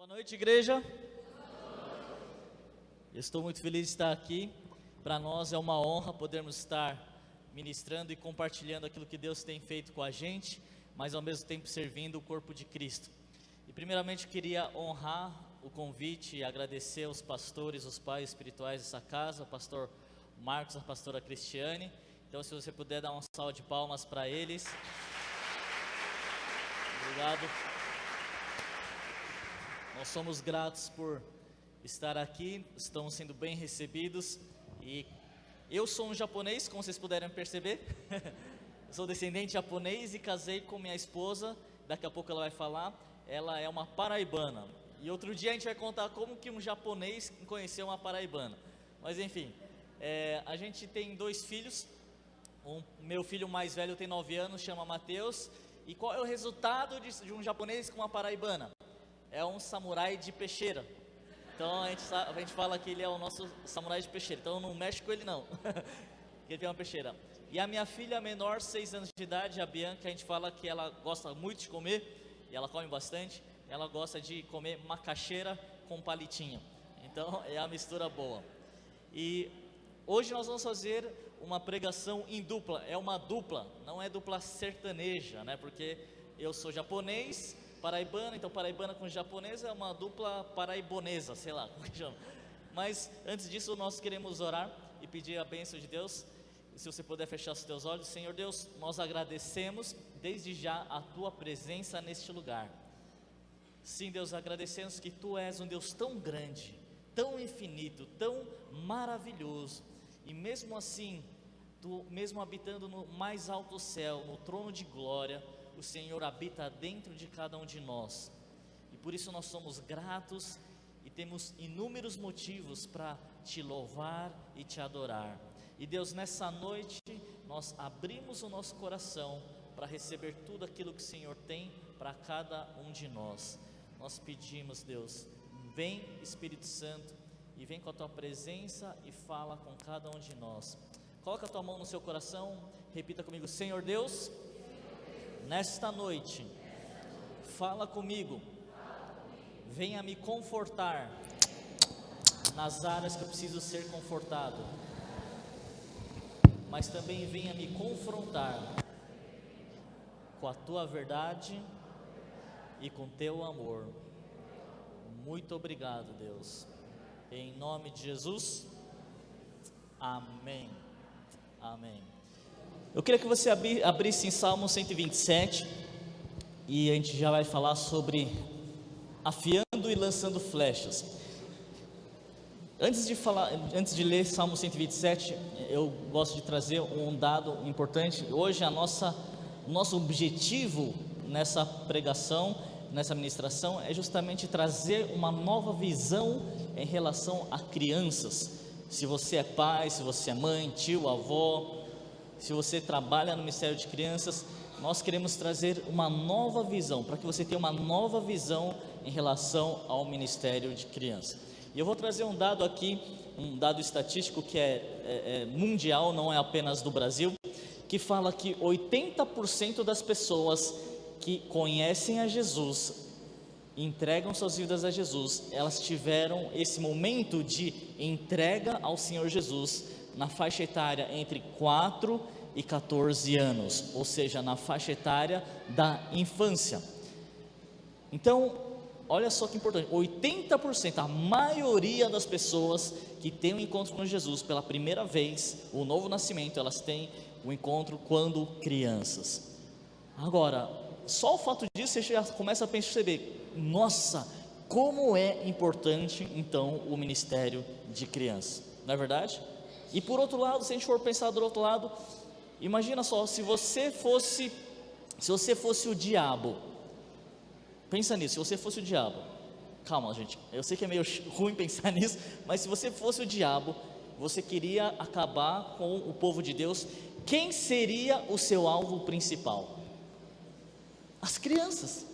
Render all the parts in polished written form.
noite, igreja. Eu estou muito feliz de estar aqui. Para nós é uma honra podermos estar ministrando e compartilhando aquilo que Deus tem feito com a gente, mas ao mesmo tempo servindo o corpo de Cristo. E primeiramente eu queria honrar o convite e agradecer aos pastores, os pais espirituais dessa casa, o pastor Marcos, a pastora Cristiane. Então, se você puder dar uma salva de palmas para eles. Obrigado. Nós somos gratos por estar aqui, estamos sendo bem recebidos. E eu sou um japonês, como vocês puderam perceber. Eu sou descendente japonês e casei com minha esposa. Daqui a pouco ela vai falar. Ela é uma paraibana. E outro dia a gente vai contar como que um japonês conheceu uma paraibana. Mas enfim, a gente tem 2 filhos. O meu filho mais velho tem 9 anos, chama Mateus. E qual é o resultado de um japonês com uma paraibana? É um samurai de peixeira. Então a gente fala que ele é o nosso samurai de peixeira. Então não mexe com ele não. Ele tem uma peixeira. E a minha filha menor, 6 anos de idade, a Bianca, a gente fala que ela gosta muito de comer. E ela come bastante. Ela gosta de comer macaxeira com palitinho. Então é a mistura boa. E hoje nós vamos fazer uma pregação em dupla. É uma dupla, não é dupla sertaneja, né? Porque eu sou japonês, paraibana, então paraibana com japonês é uma dupla paraibonesa, sei lá como que chama. Mas antes disso nós queremos orar e pedir a bênção de Deus. Se você puder fechar os teus olhos. Senhor Deus, nós agradecemos desde já a tua presença neste lugar. Sim, Deus, agradecemos que tu és um Deus tão grande, tão infinito, tão maravilhoso. E mesmo assim, tu mesmo habitando no mais alto céu, no trono de glória, o Senhor habita dentro de cada um de nós. E por isso nós somos gratos e temos inúmeros motivos para te louvar e te adorar. E Deus, nessa noite nós abrimos o nosso coração para receber tudo aquilo que o Senhor tem para cada um de nós. Nós pedimos, Deus, vem Espírito Santo e vem com a tua presença e fala com cada um de nós. Coloca a tua mão no seu coração, repita comigo: Senhor Deus, nesta noite, fala comigo, venha me confortar nas áreas que eu preciso ser confortado, mas também venha me confrontar com a tua verdade e com teu amor. Muito obrigado, Deus, em nome de Jesus, amém, amém. Eu queria que você abrisse em Salmo 127, e a gente já vai falar sobre afiando e lançando flechas. Antes de ler Salmo 127, eu gosto de trazer um dado importante. Hoje nosso objetivo nessa pregação, nessa ministração, é justamente trazer uma nova visão em relação a crianças. Se você é pai, se você é mãe, tio, avó, se você trabalha no Ministério de Crianças, nós queremos trazer uma nova visão, para que você tenha uma nova visão em relação ao Ministério de Crianças. E eu vou trazer um dado aqui, um dado estatístico que é mundial, não é apenas do Brasil, que fala que 80% das pessoas que conhecem a Jesus, entregam suas vidas a Jesus, elas tiveram esse momento de entrega ao Senhor Jesus na faixa etária entre 4 e 14 anos, ou seja, na faixa etária da infância. Então, olha só que importante, 80%, a maioria das pessoas que têm um encontro com Jesus pela primeira vez, o novo nascimento, elas têm o encontro quando crianças. Agora, só o fato disso você já começa a perceber, nossa, como é importante então o ministério de crianças, não é verdade? E por outro lado, se a gente for pensar do outro lado, imagina só, se você fosse o diabo, pensa nisso, se você fosse o diabo, calma gente, eu sei que é meio ruim pensar nisso, mas se você fosse o diabo, você queria acabar com o povo de Deus, quem seria o seu alvo principal? As crianças,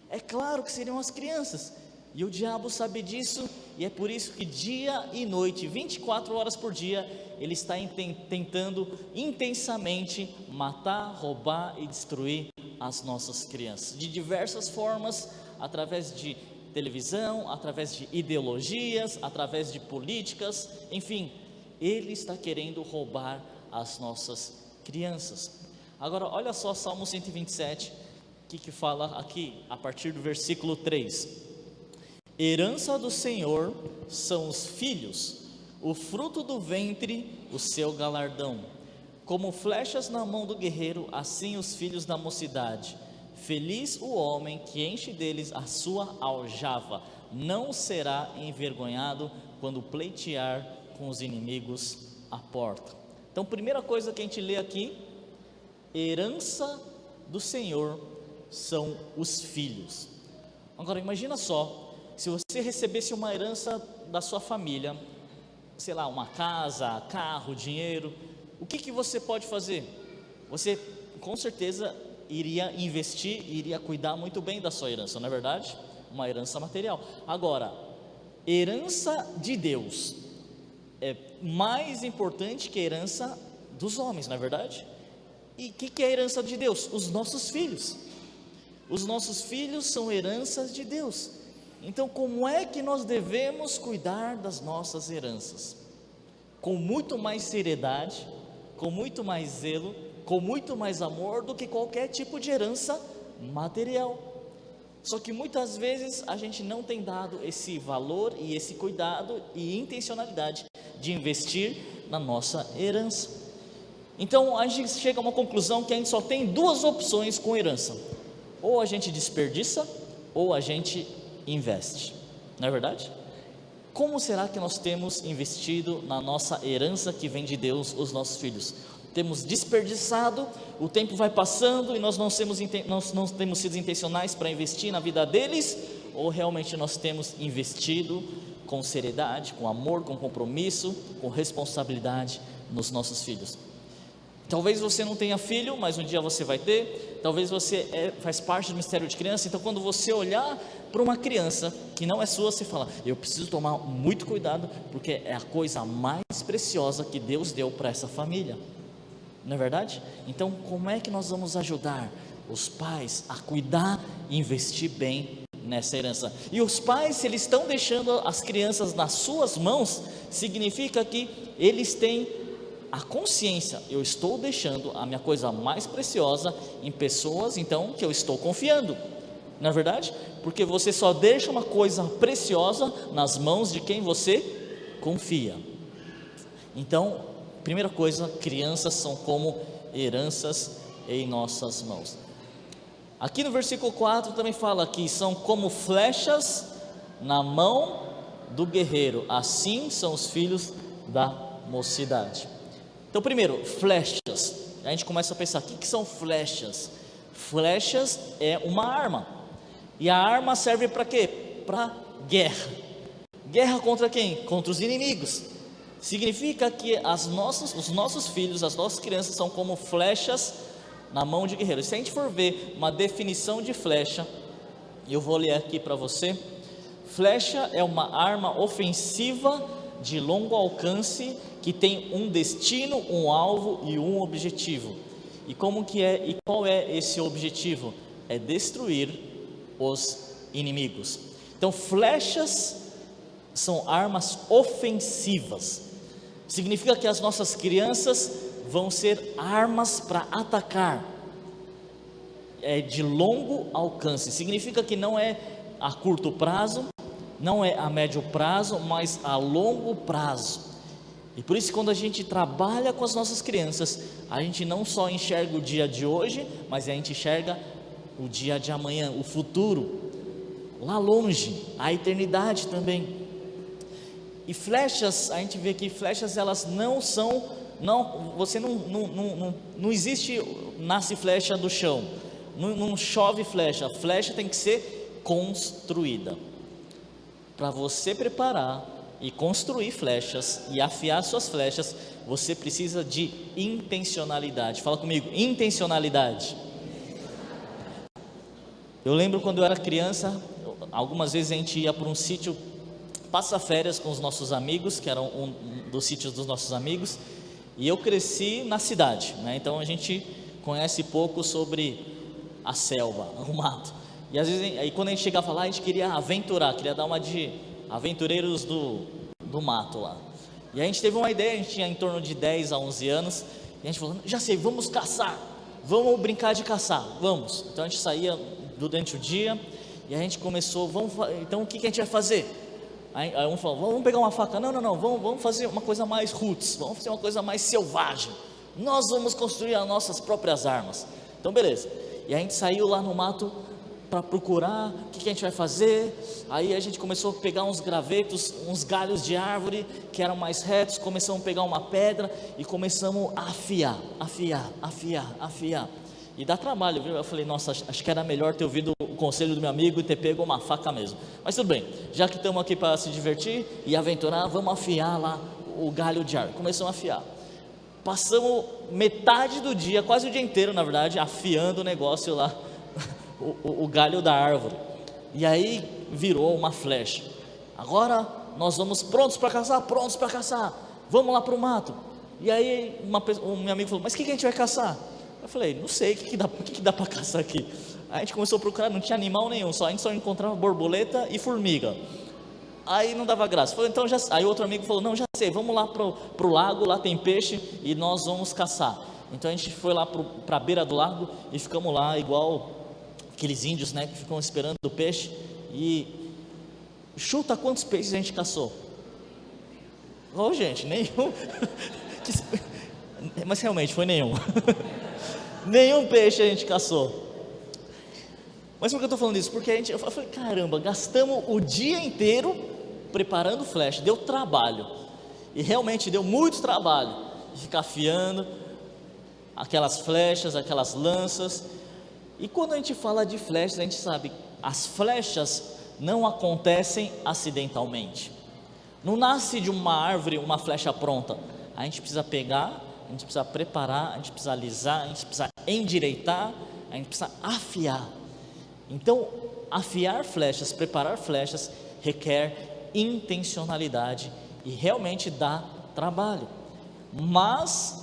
é claro que seriam as crianças, e o diabo sabe disso, e é por isso que dia e noite, 24 horas por dia, ele está tentando intensamente matar, roubar e destruir as nossas crianças, de diversas formas, através de televisão, através de ideologias, através de políticas, enfim, ele está querendo roubar as nossas crianças. Agora, olha só Salmo 127, que fala aqui, a partir do versículo 3: herança do Senhor são os filhos, o fruto do ventre, o seu galardão. Como flechas na mão do guerreiro, assim os filhos da mocidade. Feliz o homem que enche deles a sua aljava, não será envergonhado quando pleitear com os inimigos à porta. Então, primeira coisa que a gente lê aqui: herança do Senhor são os filhos. Agora, imagina só, se você recebesse uma herança da sua família, sei lá, uma casa, carro, dinheiro, o que você pode fazer? Você, com certeza, iria investir, iria cuidar muito bem da sua herança, não é verdade? Uma herança material. Agora, herança de Deus é mais importante que a herança dos homens, não é verdade? E o que é a herança de Deus? Os nossos filhos. Os nossos filhos são heranças de Deus. Então, como é que nós devemos cuidar das nossas heranças? Com muito mais seriedade, com muito mais zelo, com muito mais amor do que qualquer tipo de herança material. Só que muitas vezes a gente não tem dado esse valor e esse cuidado e intencionalidade de investir na nossa herança. Então a gente chega a uma conclusão que a gente só tem duas opções com herança: ou a gente desperdiça, ou a gente investe, não é verdade? Como será que nós temos investido na nossa herança que vem de Deus, os nossos filhos? Temos desperdiçado, o tempo vai passando e nós não temos sido intencionais para investir na vida deles, ou realmente nós temos investido com seriedade, com amor, com compromisso, com responsabilidade nos nossos filhos? Talvez você não tenha filho, mas um dia você vai ter. Talvez você faz parte do ministério de criança. Então, quando você olhar para uma criança que não é sua, você fala: eu preciso tomar muito cuidado, porque é a coisa mais preciosa que Deus deu para essa família, não é verdade? Então, como é que nós vamos ajudar os pais a cuidar e investir bem nessa herança? E os pais, se eles estão deixando as crianças nas suas mãos, significa que eles têm a consciência: eu estou deixando a minha coisa mais preciosa em pessoas, então, que eu estou confiando, não é verdade? Porque você só deixa uma coisa preciosa nas mãos de quem você confia. Então, primeira coisa, crianças são como heranças em nossas mãos. Aqui no versículo 4 também fala que são como flechas na mão do guerreiro, assim são os filhos da mocidade. Então, primeiro, flechas. A gente começa a pensar: o que são flechas? Flechas é uma arma. E a arma serve para quê? Para guerra. Guerra contra quem? Contra os inimigos. Significa que os nossos filhos, as nossas crianças são como flechas na mão de guerreiros. Se a gente for ver uma definição de flecha, eu vou ler aqui para você. Flecha é uma arma ofensiva de longo alcance que tem um destino, um alvo e um objetivo. E qual é esse objetivo? É destruir os inimigos. Então, flechas são armas ofensivas. Significa que as nossas crianças vão ser armas para atacar. É de longo alcance. Significa que não é a curto prazo, não é a médio prazo, mas a longo prazo. E por isso, quando a gente trabalha com as nossas crianças, a gente não só enxerga o dia de hoje, mas a gente enxerga o dia de amanhã, o futuro, lá longe, a eternidade também. E flechas, a gente vê que flechas, elas não são, você não existe, nasce flecha do chão, não chove flecha. Flecha tem que ser construída. Para você preparar e construir flechas e afiar suas flechas, você precisa de intencionalidade. Fala comigo: intencionalidade. Eu lembro quando eu era criança, algumas vezes a gente ia para um sítio, passa férias com os nossos amigos, que eram um dos sítios dos nossos amigos, e eu cresci na cidade, né? Então a gente conhece pouco sobre a selva, o mato. E às vezes, aí quando a gente chegava lá, a gente queria aventurar, queria dar uma de aventureiros do mato lá. E a gente teve uma ideia, a gente tinha em torno de 10 a 11 anos, e a gente falou, já sei, vamos caçar, vamos brincar de caçar, vamos. Então a gente saía durante o dia, e a gente começou, então o que a gente vai fazer? Aí um falou, vamos pegar uma faca, não, vamos fazer uma coisa mais roots, vamos fazer uma coisa mais selvagem, nós vamos construir as nossas próprias armas. Então beleza, e a gente saiu lá no mato para procurar o que a gente vai fazer. Aí a gente começou a pegar uns gravetos, uns galhos de árvore que eram mais retos, começamos a pegar uma pedra e começamos a afiar, e dá trabalho, viu? Eu falei, nossa, acho que era melhor ter ouvido o conselho do meu amigo e ter pego uma faca mesmo, mas tudo bem, já que estamos aqui para se divertir e aventurar, vamos afiar lá o galho de árvore. Começamos a afiar, passamos metade do dia, quase o dia inteiro na verdade, afiando o negócio lá, o galho da árvore. E aí virou uma flecha. Agora nós vamos prontos para caçar, vamos lá para o mato. E aí um meu amigo falou, mas o que a gente vai caçar? Eu falei, não sei, o que dá para caçar aqui? Aí a gente começou a procurar, não tinha animal nenhum, a gente só encontrava borboleta e formiga. Aí não dava graça. Falei, então aí outro amigo falou, não, já sei, vamos lá pro lago, lá tem peixe e nós vamos caçar. Então a gente foi lá para a beira do lago e ficamos lá igual aqueles índios, né, que ficam esperando o peixe. E chuta quantos peixes a gente caçou? Oh, gente, nenhum. Mas realmente foi nenhum. Nenhum peixe a gente caçou. Mas por que eu estou falando isso? Porque eu falei, caramba, gastamos o dia inteiro preparando flecha, deu trabalho, e realmente deu muito trabalho, de ficar afiando aquelas flechas, aquelas lanças. E quando a gente fala de flechas, a gente sabe, as flechas não acontecem acidentalmente, não nasce de uma árvore uma flecha pronta, a gente precisa pegar, a gente precisa preparar, a gente precisa alisar, a gente precisa endireitar, a gente precisa afiar. Então, afiar flechas, preparar flechas, requer intencionalidade e realmente dá trabalho. Mas,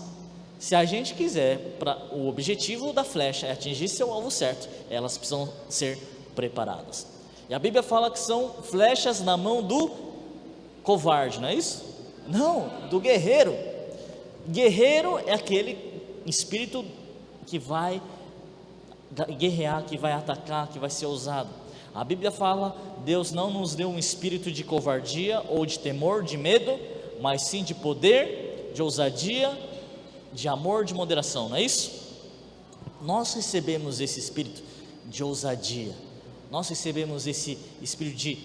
se a gente quiser, o objetivo da flecha é atingir seu alvo certo, elas precisam ser preparadas. E a Bíblia fala que são flechas na mão do covarde, não é isso? Não, do guerreiro. Guerreiro é aquele espírito que vai guerrear, que vai atacar, que vai ser ousado. A Bíblia fala, Deus não nos deu um espírito de covardia ou de temor, de medo, mas sim de poder, de ousadia, de amor, de moderação, não é isso? Nós recebemos esse espírito de ousadia, nós recebemos esse espírito de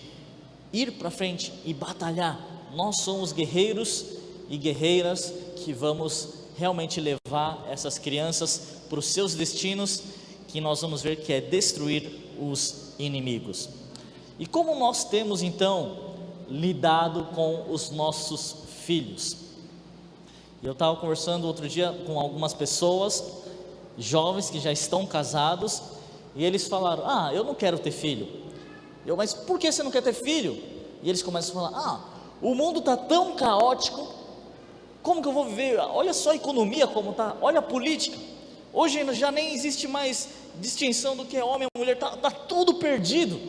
ir para frente e batalhar. Nós somos guerreiros e guerreiras que vamos realmente levar essas crianças para os seus destinos, que nós vamos ver que é destruir os inimigos. E como nós temos então lidado com os nossos filhos? Eu estava conversando outro dia com algumas pessoas, jovens que já estão casados, e eles falaram, eu não quero ter filho. Mas por que você não quer ter filho? E eles começam a falar, o mundo está tão caótico, como que eu vou viver? Olha só a economia como está, olha a política, hoje já nem existe mais distinção do que é homem e mulher, está tudo perdido,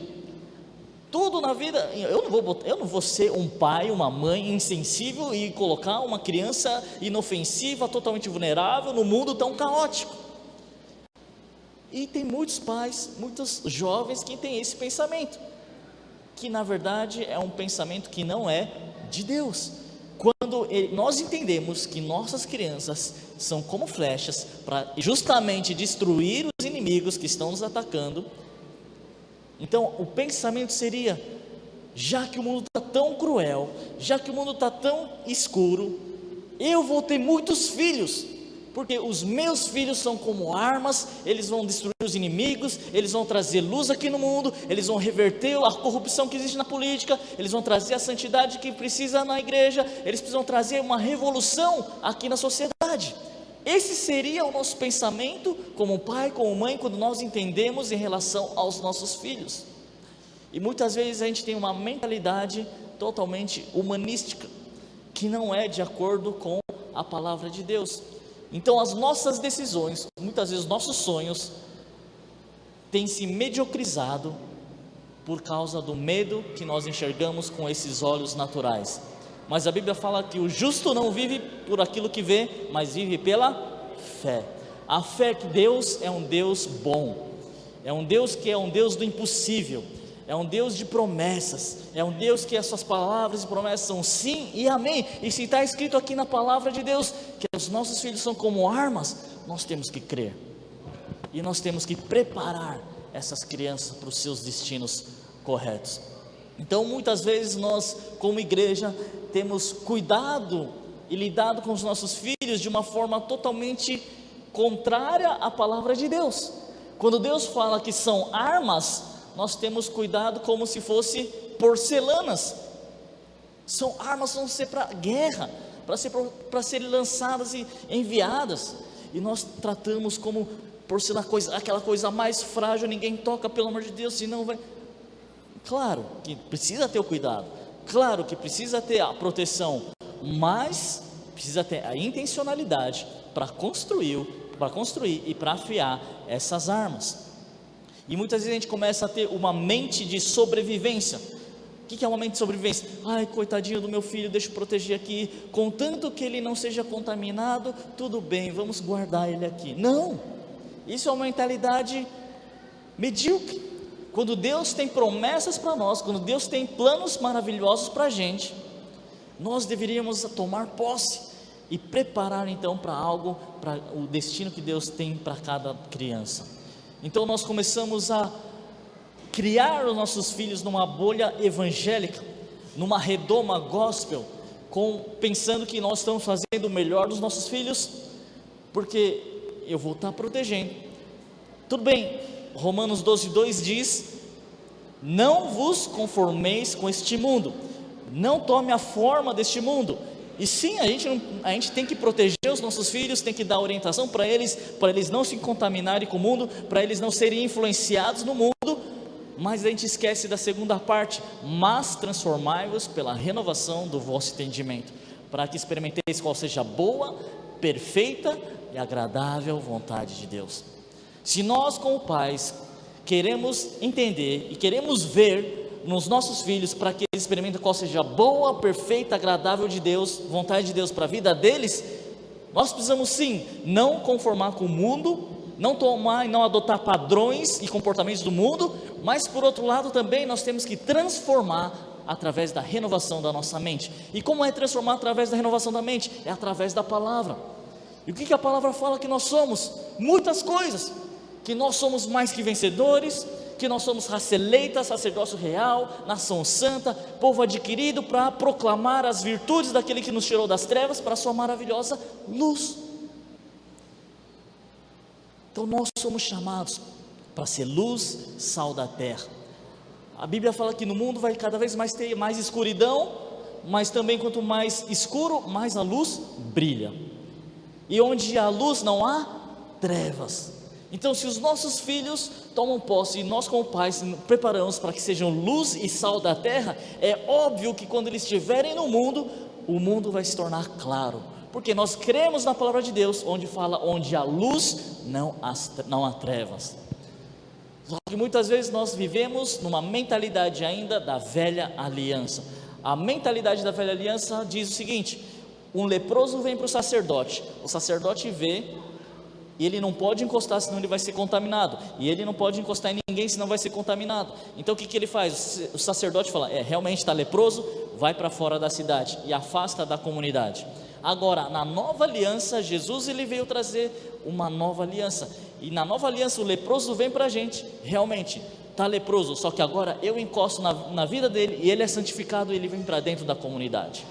tudo na vida. Eu não vou ser um pai, uma mãe insensível e colocar uma criança inofensiva, totalmente vulnerável no mundo tão caótico. E tem muitos pais, muitos jovens que têm esse pensamento, que na verdade é um pensamento que não é de Deus. Quando nós entendemos que nossas crianças são como flechas para justamente destruir os inimigos que estão nos atacando, então o pensamento seria, já que o mundo está tão cruel, já que o mundo está tão escuro, eu vou ter muitos filhos, porque os meus filhos são como armas, eles vão destruir os inimigos, eles vão trazer luz aqui no mundo, eles vão reverter a corrupção que existe na política, eles vão trazer a santidade que precisa na igreja, eles precisam trazer uma revolução aqui na sociedade. Esse seria o nosso pensamento como pai, como mãe, quando nós entendemos em relação aos nossos filhos. E muitas vezes a gente tem uma mentalidade totalmente humanística, que não é de acordo com a palavra de Deus. Então as nossas decisões, muitas vezes nossos sonhos, tem se mediocrizado por causa do medo que nós enxergamos com esses olhos naturais. Mas a Bíblia fala que o justo não vive por aquilo que vê, mas vive pela fé. A fé que Deus é um Deus bom, é um Deus que é um Deus do impossível, é um Deus de promessas, é um Deus que as suas palavras e promessas são sim e amém. E se está escrito aqui na palavra de Deus que os nossos filhos são como armas, nós temos que crer, e nós temos que preparar essas crianças para os seus destinos corretos. Então muitas vezes nós como igreja temos cuidado e lidado com os nossos filhos de uma forma totalmente contrária à palavra de Deus. Quando Deus fala que são armas, nós temos cuidado como se fosse porcelanas. São armas, vão ser para guerra, para serem lançadas e enviadas, e nós tratamos como porcelana, aquela coisa mais frágil, ninguém toca, pelo amor de Deus, senão vai. Claro que precisa ter o cuidado, claro que precisa ter a proteção, mas precisa ter a intencionalidade para construir e para afiar essas armas. E muitas vezes a gente começa a ter uma mente de sobrevivência. O que é uma mente de sobrevivência? Ai, coitadinho do meu filho, deixa eu proteger aqui, contanto que ele não seja contaminado, tudo bem, vamos guardar ele aqui. Não, isso é uma mentalidade medíocre. Quando Deus tem promessas para nós, quando Deus tem planos maravilhosos para a gente, nós deveríamos tomar posse e preparar então para algo, para o destino que Deus tem para cada criança. Então nós começamos a criar os nossos filhos numa bolha evangélica, numa redoma gospel, pensando que nós estamos fazendo o melhor dos nossos filhos, porque eu vou estar protegendo. Tudo bem, Romanos 12:2 diz: não vos conformeis com este mundo, não tome a forma deste mundo. E sim, a gente tem que proteger os nossos filhos, tem que dar orientação para eles não se contaminarem com o mundo, para eles não serem influenciados no mundo, mas a gente esquece da segunda parte: mas transformai-vos pela renovação do vosso entendimento, para que experimenteis qual seja a boa, perfeita e agradável vontade de Deus. Se nós como pais queremos entender e queremos ver nos nossos filhos, para que eles experimentem qual seja a boa, perfeita, agradável de Deus, vontade de Deus para a vida deles, nós precisamos sim, não conformar com o mundo, não tomar e não adotar padrões e comportamentos do mundo, mas por outro lado também nós temos que transformar através da renovação da nossa mente. E como é transformar através da renovação da mente? É através da palavra. E o que a palavra fala que nós somos? Muitas coisas, que nós somos mais que vencedores, que nós somos raça eleita, sacerdócio real, nação santa, povo adquirido para proclamar as virtudes daquele que nos tirou das trevas para a sua maravilhosa luz. Então nós somos chamados para ser luz, sal da terra. A Bíblia fala que no mundo vai cada vez mais ter mais escuridão, mas também quanto mais escuro, mais a luz brilha. E onde há luz não há trevas. Então, se os nossos filhos tomam posse e nós como pais preparamos para que sejam luz e sal da terra, é óbvio que quando eles estiverem no mundo, o mundo vai se tornar claro, porque nós cremos na palavra de Deus, onde fala: onde há luz, não há trevas. Só que muitas vezes nós vivemos numa mentalidade ainda da velha aliança. A mentalidade da velha aliança diz o seguinte: um leproso vem para o sacerdote vê, e ele não pode encostar, senão ele vai ser contaminado, e ele não pode encostar em ninguém, senão vai ser contaminado. Então o que ele faz? O sacerdote fala: realmente está leproso, vai para fora da cidade, e afasta da comunidade. Agora, na nova aliança, Jesus ele veio trazer uma nova aliança, e na nova aliança o leproso vem para a gente, realmente está leproso, só que agora eu encosto na vida dele, e ele é santificado, e ele vem para dentro da comunidade.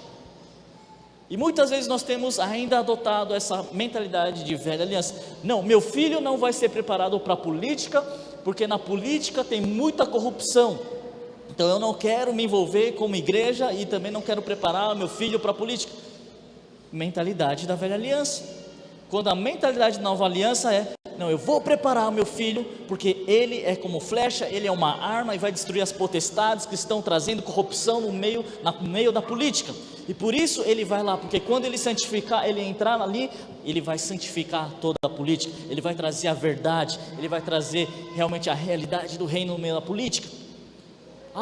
E muitas vezes nós temos ainda adotado essa mentalidade de velha aliança. Não, meu filho não vai ser preparado para a política, porque na política tem muita corrupção, então eu não quero me envolver como igreja, e também não quero preparar meu filho para a política. Mentalidade da velha aliança. Quando a mentalidade da nova aliança é: não, eu vou preparar o meu filho, porque ele é como flecha, ele é uma arma e vai destruir as potestades que estão trazendo corrupção no meio da política. E por isso ele vai lá, porque quando ele santificar, ele entrar ali, ele vai santificar toda a política, ele vai trazer a verdade, ele vai trazer realmente a realidade do reino no meio da política.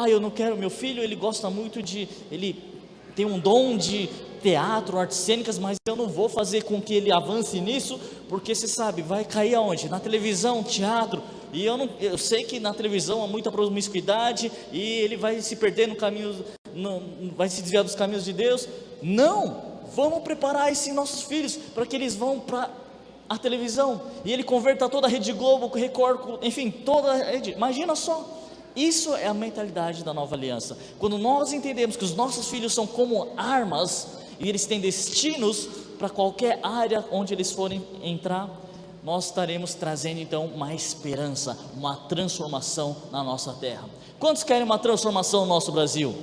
Eu não quero, meu filho, ele gosta muito ele tem um dom de teatro, artes cênicas, mas eu não vou fazer com que ele avance nisso, porque você sabe, vai cair aonde? Na televisão, teatro, e eu sei que na televisão há muita promiscuidade, e ele vai se perder no caminho, vai se desviar dos caminhos de Deus. Não, vamos preparar esses nossos filhos, para que eles vão para a televisão, e ele converta toda a Rede Globo, Record, enfim, toda a rede. Imagina só. Isso é a mentalidade da nova aliança. Quando nós entendemos que os nossos filhos são como armas, e eles têm destinos para qualquer área onde eles forem entrar, nós estaremos trazendo então uma esperança, uma transformação na nossa terra. Quantos querem uma transformação no nosso Brasil?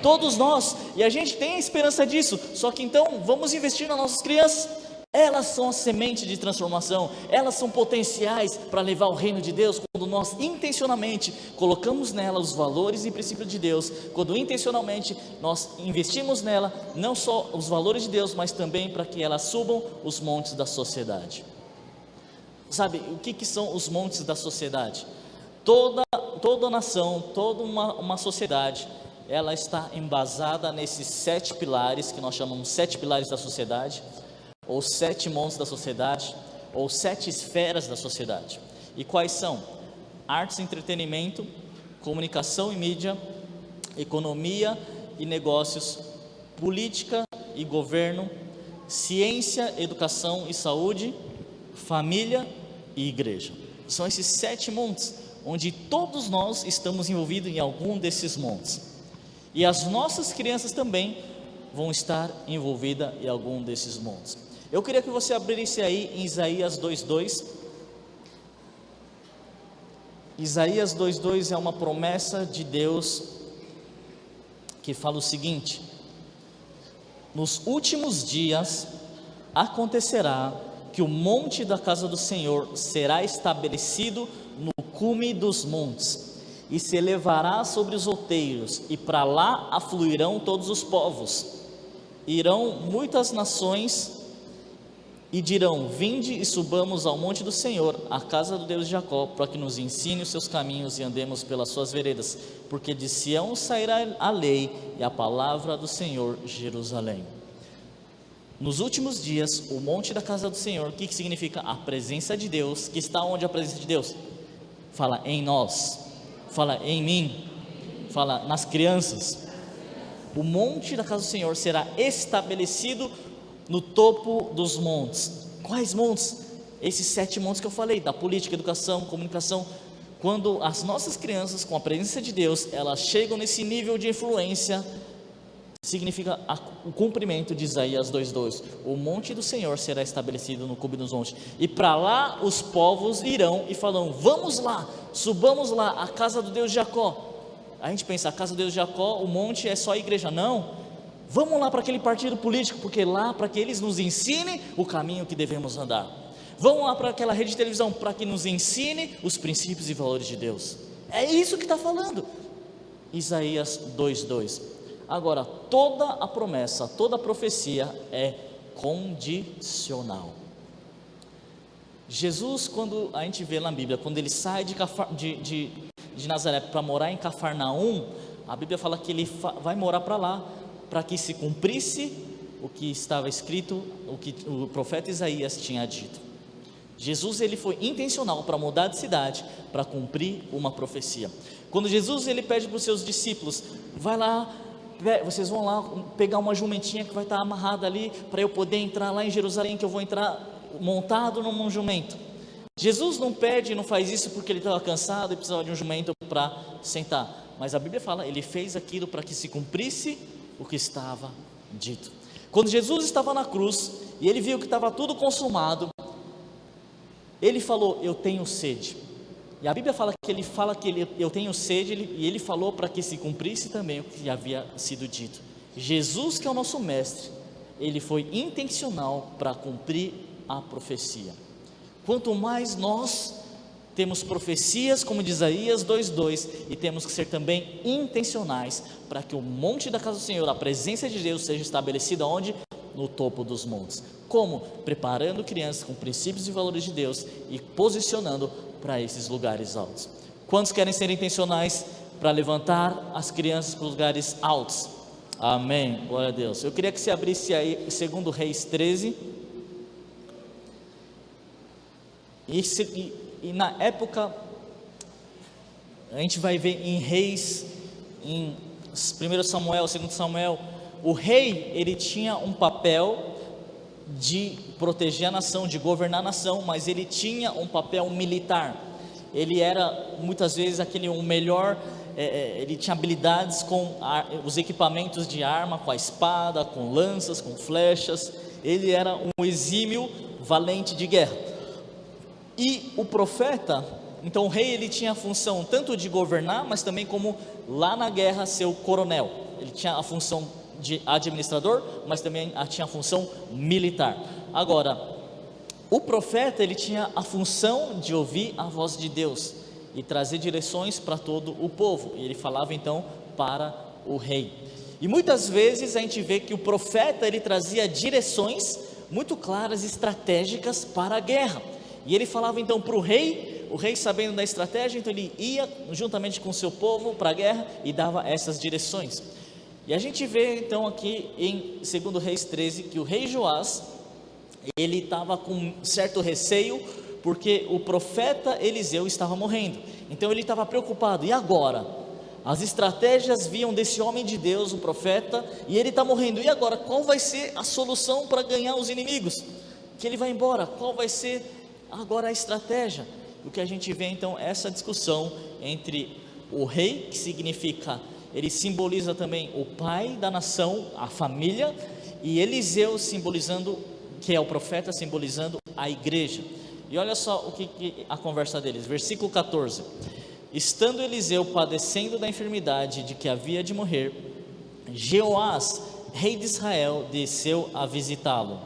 Todos nós, e a gente tem a esperança disso. Só que então vamos investir nas nossas crianças. Elas são a semente de transformação, elas são potenciais para levar o reino de Deus, quando nós intencionalmente colocamos nela os valores e princípios de Deus, quando intencionalmente nós investimos nela, não só os valores de Deus, mas também para que elas subam os montes da sociedade. Sabe, o que são os montes da sociedade? Toda nação, toda uma sociedade, ela está embasada nesses 7 pilares, que nós chamamos 7 pilares da sociedade, ou 7 montes da sociedade, ou 7 esferas da sociedade. E quais são? Artes e entretenimento, comunicação e mídia, economia e negócios, política e governo, ciência, educação e saúde, família e igreja. São esses 7 montes, onde todos nós estamos envolvidos em algum desses montes. E as nossas crianças também vão estar envolvidas em algum desses montes. Eu queria que você abrisse aí em Isaías 2:2. Isaías 2:2 é uma promessa de Deus que fala o seguinte: nos últimos dias acontecerá que o monte da casa do Senhor será estabelecido no cume dos montes, e se elevará sobre os outeiros, e para lá afluirão todos os povos. Irão muitas nações e dirão: vinde e subamos ao monte do Senhor, à casa do Deus de Jacó, para que nos ensine os seus caminhos e andemos pelas suas veredas, porque de Sião sairá a lei e a palavra do Senhor, Jerusalém. Nos últimos dias, o monte da casa do Senhor, o que significa? A presença de Deus. Que está onde a presença de Deus? Fala em nós, fala em mim, fala nas crianças. O monte da casa do Senhor será estabelecido no topo dos montes. Quais montes? Esses 7 montes que eu falei, da política, educação, comunicação. Quando as nossas crianças, com a presença de Deus, elas chegam nesse nível de influência, significa o cumprimento de Isaías 2:2. O monte do Senhor será estabelecido no cume dos montes, e para lá os povos irão e falam: vamos lá, subamos lá, a casa do Deus de Jacó. A gente pensa, a casa do Deus de Jacó, o monte é só a igreja. Não, vamos lá para aquele partido político, porque lá, para que eles nos ensinem o caminho que devemos andar. Vamos lá para aquela rede de televisão, para que nos ensine os princípios e valores de Deus. É isso que está falando Isaías 2:2. Agora, toda a promessa, toda a profecia é condicional. Jesus, quando a gente vê na Bíblia, quando ele sai de Nazaré para morar em Cafarnaum, a Bíblia fala que ele vai morar para lá, para que se cumprisse o que estava escrito, o que o profeta Isaías tinha dito. Jesus, ele foi intencional para mudar de cidade, para cumprir uma profecia. Quando Jesus, ele pede para os seus discípulos: vai lá, vocês vão lá pegar uma jumentinha que vai estar amarrada ali, para eu poder entrar lá em Jerusalém, que eu vou entrar montado num jumento. Jesus não pede, não faz isso porque ele estava cansado e precisava de um jumento para sentar, mas a Bíblia fala, ele fez aquilo para que se cumprisse o que estava dito. Quando Jesus estava na cruz e ele viu que estava tudo consumado, ele falou: eu tenho sede. E a Bíblia fala que eu tenho sede, e ele falou para que se cumprisse também o que havia sido dito. Jesus, que é o nosso mestre, ele foi intencional para cumprir a profecia. Quanto mais nós temos profecias, como diz Isaías 2:2, e temos que ser também intencionais para que o monte da casa do Senhor, a presença de Deus, seja estabelecida onde? No topo dos montes. Como? Preparando crianças com princípios e valores de Deus e posicionando para esses lugares altos. Quantos querem ser intencionais para levantar as crianças para os lugares altos? Amém, glória a Deus. Eu queria que você abrisse aí 2 Reis 13. E na época, a gente vai ver em Reis, em 1 Samuel, 2 Samuel, o rei, ele tinha um papel de proteger a nação, de governar a nação, mas ele tinha um papel militar. Ele era muitas vezes o melhor, ele tinha habilidades com os equipamentos de arma, com a espada, com lanças, com flechas. Ele era um exímio valente de guerra. E o profeta, então o rei, ele tinha a função tanto de governar, mas também como lá na guerra ser o coronel. Ele tinha a função de administrador, mas também tinha a função militar. Agora, o profeta, ele tinha a função de ouvir a voz de Deus e trazer direções para todo o povo, e ele falava então para o rei. E muitas vezes a gente vê que o profeta, ele trazia direções muito claras, estratégicas para a guerra, e ele falava então para o rei sabendo da estratégia, então ele ia juntamente com o seu povo para a guerra e dava essas direções. E a gente vê então aqui em 2 Reis 13 que o rei Joás, ele estava com certo receio, porque o profeta Eliseu estava morrendo. Então ele estava preocupado, e agora? As estratégias vinham desse homem de Deus, o profeta, e ele está morrendo, e agora? Qual vai ser a solução para ganhar os inimigos? Que ele vai embora, qual vai ser agora a estratégia? O que a gente vê então é essa discussão entre o rei, que significa, ele simboliza também o pai da nação, a família, e Eliseu simbolizando, que é o profeta, simbolizando a igreja. E olha só o que a conversa deles, versículo 14: estando Eliseu padecendo da enfermidade de que havia de morrer, Jeoás, rei de Israel, desceu a visitá-lo,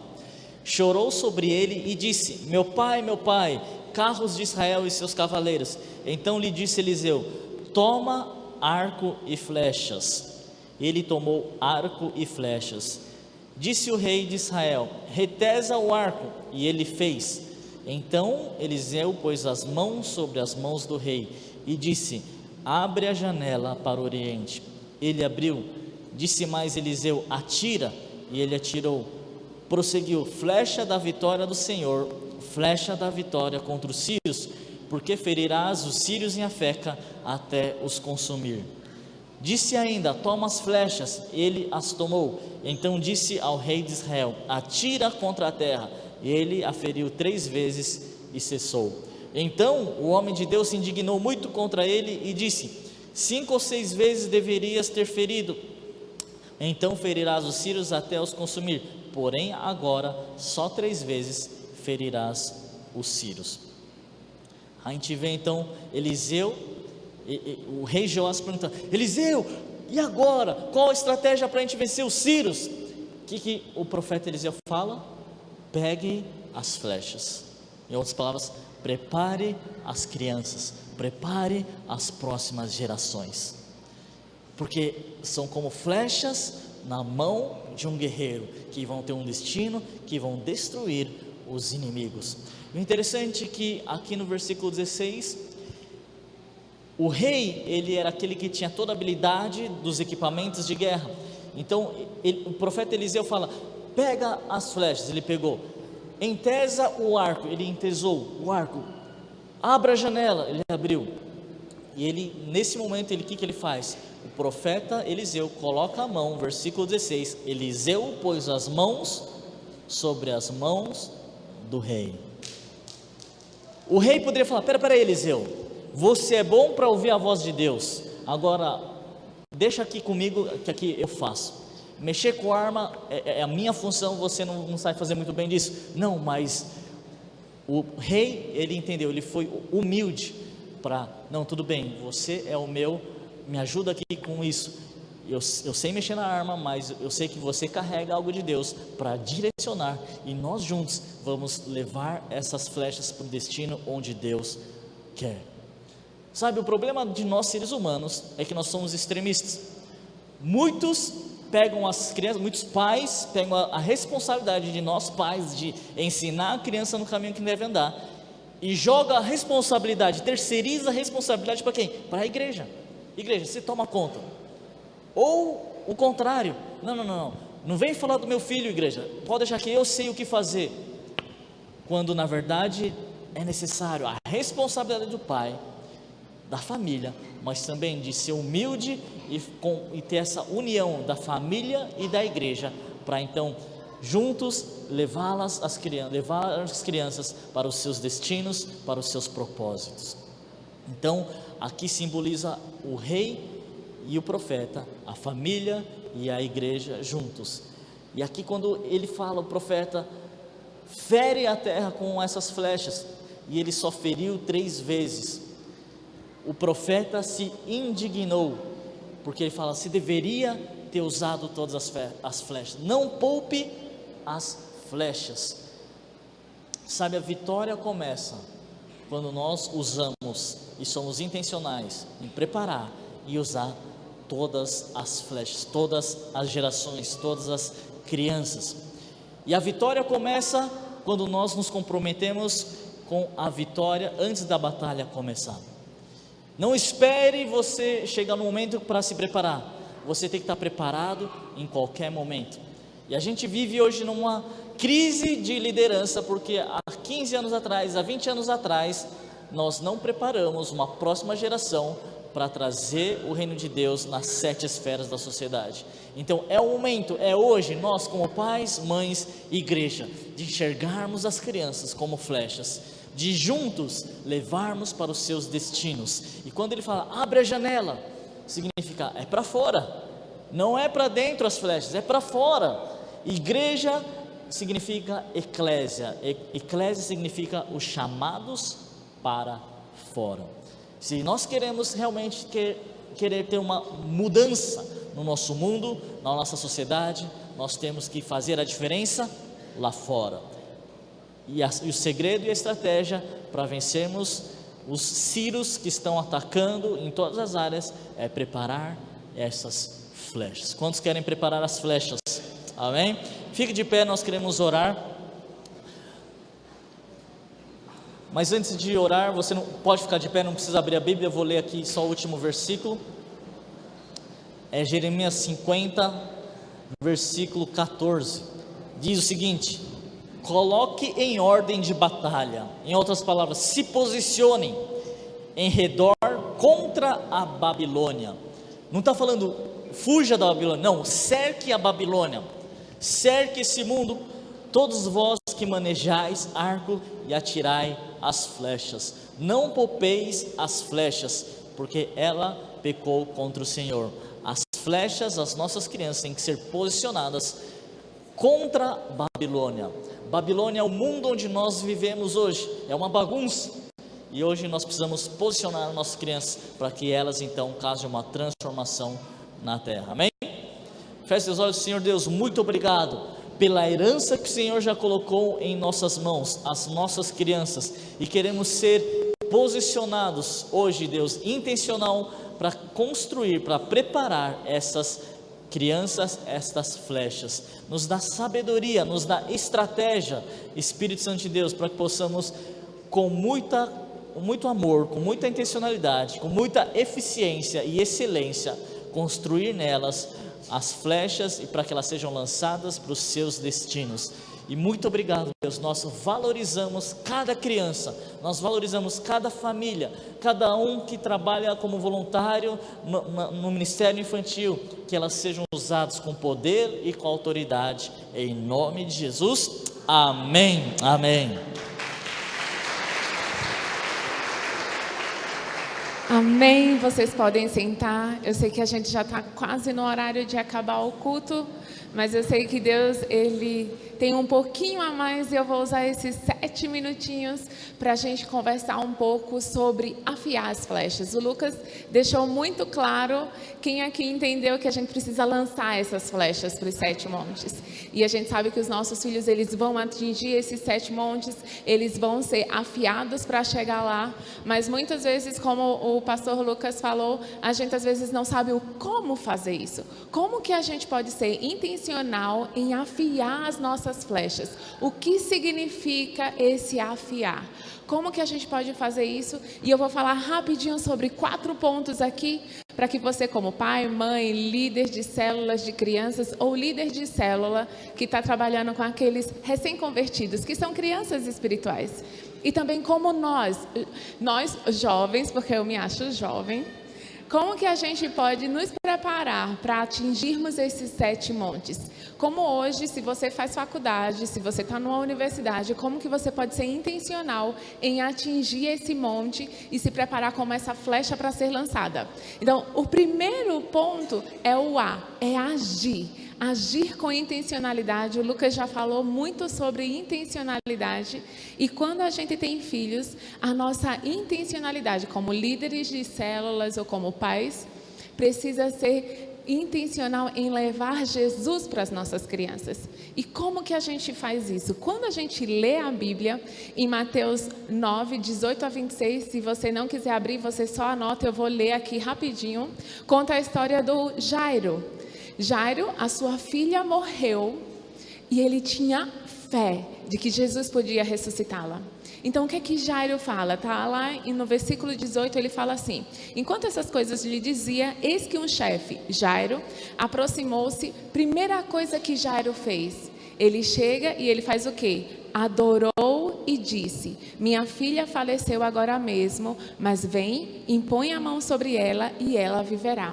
chorou sobre ele e disse: meu pai, carros de Israel e seus cavaleiros. Então lhe disse Eliseu: toma arco e flechas. Ele tomou arco e flechas. Disse o rei de Israel: retesa o arco, e ele fez. Então Eliseu pôs as mãos sobre as mãos do rei e disse: abre a janela para o oriente. Ele abriu. Disse mais Eliseu: atira, e ele atirou. Prosseguiu: flecha da vitória do Senhor, flecha da vitória contra os sírios, porque ferirás os sírios em Afeca até os consumir. Disse ainda: toma as flechas, ele as tomou. Então disse ao rei de Israel: atira contra a terra, e ele a feriu 3 vezes e cessou. Então o homem de Deus se indignou muito contra ele e disse: 5 ou 6 vezes deverias ter ferido, então ferirás os sírios até os consumir, porém agora só 3 vezes ferirás os sírios. A gente vê então Eliseu, o rei Joás pergunta: Eliseu, e agora? Qual a estratégia para a gente vencer os sírios? O que o profeta Eliseu fala? Pegue as flechas. Em outras palavras, prepare as crianças, prepare as próximas gerações, porque são como flechas na mão de um guerreiro, que vão ter um destino, que vão destruir os inimigos. O interessante é que aqui no versículo 16, o rei, ele era aquele que tinha toda a habilidade dos equipamentos de guerra. Então o profeta Eliseu fala: pega as flechas. Ele pegou. Entesa o arco, ele entesou o arco. Abra a janela, ele abriu. E ele, nesse momento, o que ele faz? O profeta Eliseu coloca a mão, versículo 16: Eliseu pôs as mãos sobre as mãos do rei. O rei poderia falar: pera Eliseu, você é bom para ouvir a voz de Deus, agora deixa aqui comigo, que aqui eu faço. Mexer com arma é a minha função, você não sabe fazer muito bem disso. Não, mas o rei, ele entendeu, ele foi humilde para: não, tudo bem, você é o meu, me ajuda aqui com isso. Eu sei mexer na arma, mas eu sei que você carrega algo de Deus para direcionar posicionar e nós juntos vamos levar essas flechas para o destino onde Deus quer. Sabe, o problema de nós seres humanos é que nós somos extremistas. Muitos pegam as crianças, muitos pais pegam a responsabilidade de nós pais de ensinar a criança no caminho que deve andar e joga a responsabilidade, terceiriza a responsabilidade para quem? Para a igreja. Igreja, você toma conta. Ou o contrário, não vem falar do meu filho, igreja, pode deixar que eu sei o que fazer, quando na verdade é necessário a responsabilidade do pai, da família, mas também de ser humilde e ter essa união da família e da igreja, para então juntos levar as crianças para os seus destinos, para os seus propósitos. Então aqui simboliza o rei e o profeta, a família e a igreja juntos. E aqui quando ele fala, o profeta fere a terra com essas flechas, e ele só feriu 3 vezes. O profeta se indignou, porque ele fala, se deveria ter usado todas as flechas, não poupe as flechas. Sabe, a vitória começa quando nós usamos e somos intencionais em preparar e usar todas as flechas, todas as gerações, todas as crianças. E a vitória começa quando nós nos comprometemos com a vitória antes da batalha começar. Não espere você chegar no momento para se preparar, você tem que estar preparado em qualquer momento. E a gente vive hoje numa crise de liderança, porque há 15 anos atrás, há 20 anos atrás, nós não preparamos uma próxima geração para trazer o reino de Deus nas 7 esferas da sociedade. Então é o momento, é hoje, nós como pais, mães, igreja, de enxergarmos as crianças como flechas, de juntos levarmos para os seus destinos. E quando ele fala, abre a janela, significa, é para fora, não é para dentro as flechas, é para fora. Igreja significa eclésia, eclésia significa os chamados para fora. Se nós queremos realmente querer ter uma mudança no nosso mundo, na nossa sociedade, nós temos que fazer a diferença lá fora. E o segredo e a estratégia para vencermos os Círios que estão atacando em todas as áreas é preparar essas flechas. Quantos querem preparar as flechas? Amém? Fique de pé, nós queremos orar. Mas antes de orar, você não pode ficar de pé, não precisa abrir a Bíblia, eu vou ler aqui só o último versículo. É Jeremias 50, versículo 14. Diz o seguinte: coloque em ordem de batalha, em outras palavras, se posicionem em redor contra a Babilônia. Não está falando fuja da Babilônia, não, cerque a Babilônia, cerque esse mundo, todos vós que manejais arco e atirai as flechas, não poupeis as flechas, porque ela pecou contra o Senhor. As flechas, as nossas crianças têm que ser posicionadas contra Babilônia. Babilônia é o mundo onde nós vivemos hoje, é uma bagunça, e hoje nós precisamos posicionar as nossas crianças para que elas então causem uma transformação na terra. Amém? Feche seus olhos. Senhor Deus, muito obrigado pela herança que o Senhor já colocou em nossas mãos, as nossas crianças, e queremos ser posicionados hoje, Deus, intencional para construir, para preparar essas crianças, estas flechas. Nos dá sabedoria, nos dá estratégia, Espírito Santo de Deus, para que possamos com muito amor, com muita intencionalidade, com muita eficiência e excelência, construir nelas as flechas e para que elas sejam lançadas para os seus destinos. E muito obrigado, Deus, nós valorizamos cada criança, nós valorizamos cada família, cada um que trabalha como voluntário no Ministério Infantil, que elas sejam usadas com poder e com autoridade, em nome de Jesus, amém, amém. Amém, vocês podem sentar. Eu sei que a gente já está quase no horário de acabar o culto, mas eu sei que Deus, Ele tem um pouquinho a mais e eu vou usar esses 7 minutinhos para a gente conversar um pouco sobre afiar as flechas. O Lucas deixou muito claro, quem aqui entendeu que a gente precisa lançar essas flechas para os 7 montes. E a gente sabe que os nossos filhos, eles vão atingir esses 7 montes, eles vão ser afiados para chegar lá, mas muitas vezes, como o pastor Lucas falou, a gente às vezes não sabe o como fazer isso. Como que a gente pode ser intencional em afiar as nossas flechas? O que significa esse afiar? Como que a gente pode fazer isso? E eu vou falar rapidinho sobre 4 pontos aqui, para que você, como pai, mãe, líder de células de crianças ou líder de célula que está trabalhando com aqueles recém-convertidos, que são crianças espirituais. E também como nós jovens, porque eu me acho jovem, como que a gente pode nos preparar para atingirmos esses 7 montes? Como hoje, se você faz faculdade, se você está numa universidade, como que você pode ser intencional em atingir esse monte e se preparar como essa flecha para ser lançada? Então, o primeiro ponto é o A, é agir. Agir com intencionalidade. O Lucas já falou muito sobre intencionalidade. E quando a gente tem filhos, a nossa intencionalidade como líderes de células ou como pais precisa ser intencional em levar Jesus para as nossas crianças. E como que a gente faz isso? Quando a gente lê a Bíblia, em Mateus 9, 18 a 26, se você não quiser abrir, você só anota, eu vou ler aqui rapidinho. Conta a história do Jairo. Jairo, a sua filha morreu e ele tinha fé de que Jesus podia ressuscitá-la. Então, o que é que Jairo fala? Está lá no versículo 18, ele fala assim: enquanto essas coisas lhe dizia, eis que um chefe, Jairo, aproximou-se. Primeira coisa que Jairo fez, ele chega e ele faz o quê? Adorou e disse: minha filha faleceu agora mesmo, mas vem, impõe a mão sobre ela e ela viverá.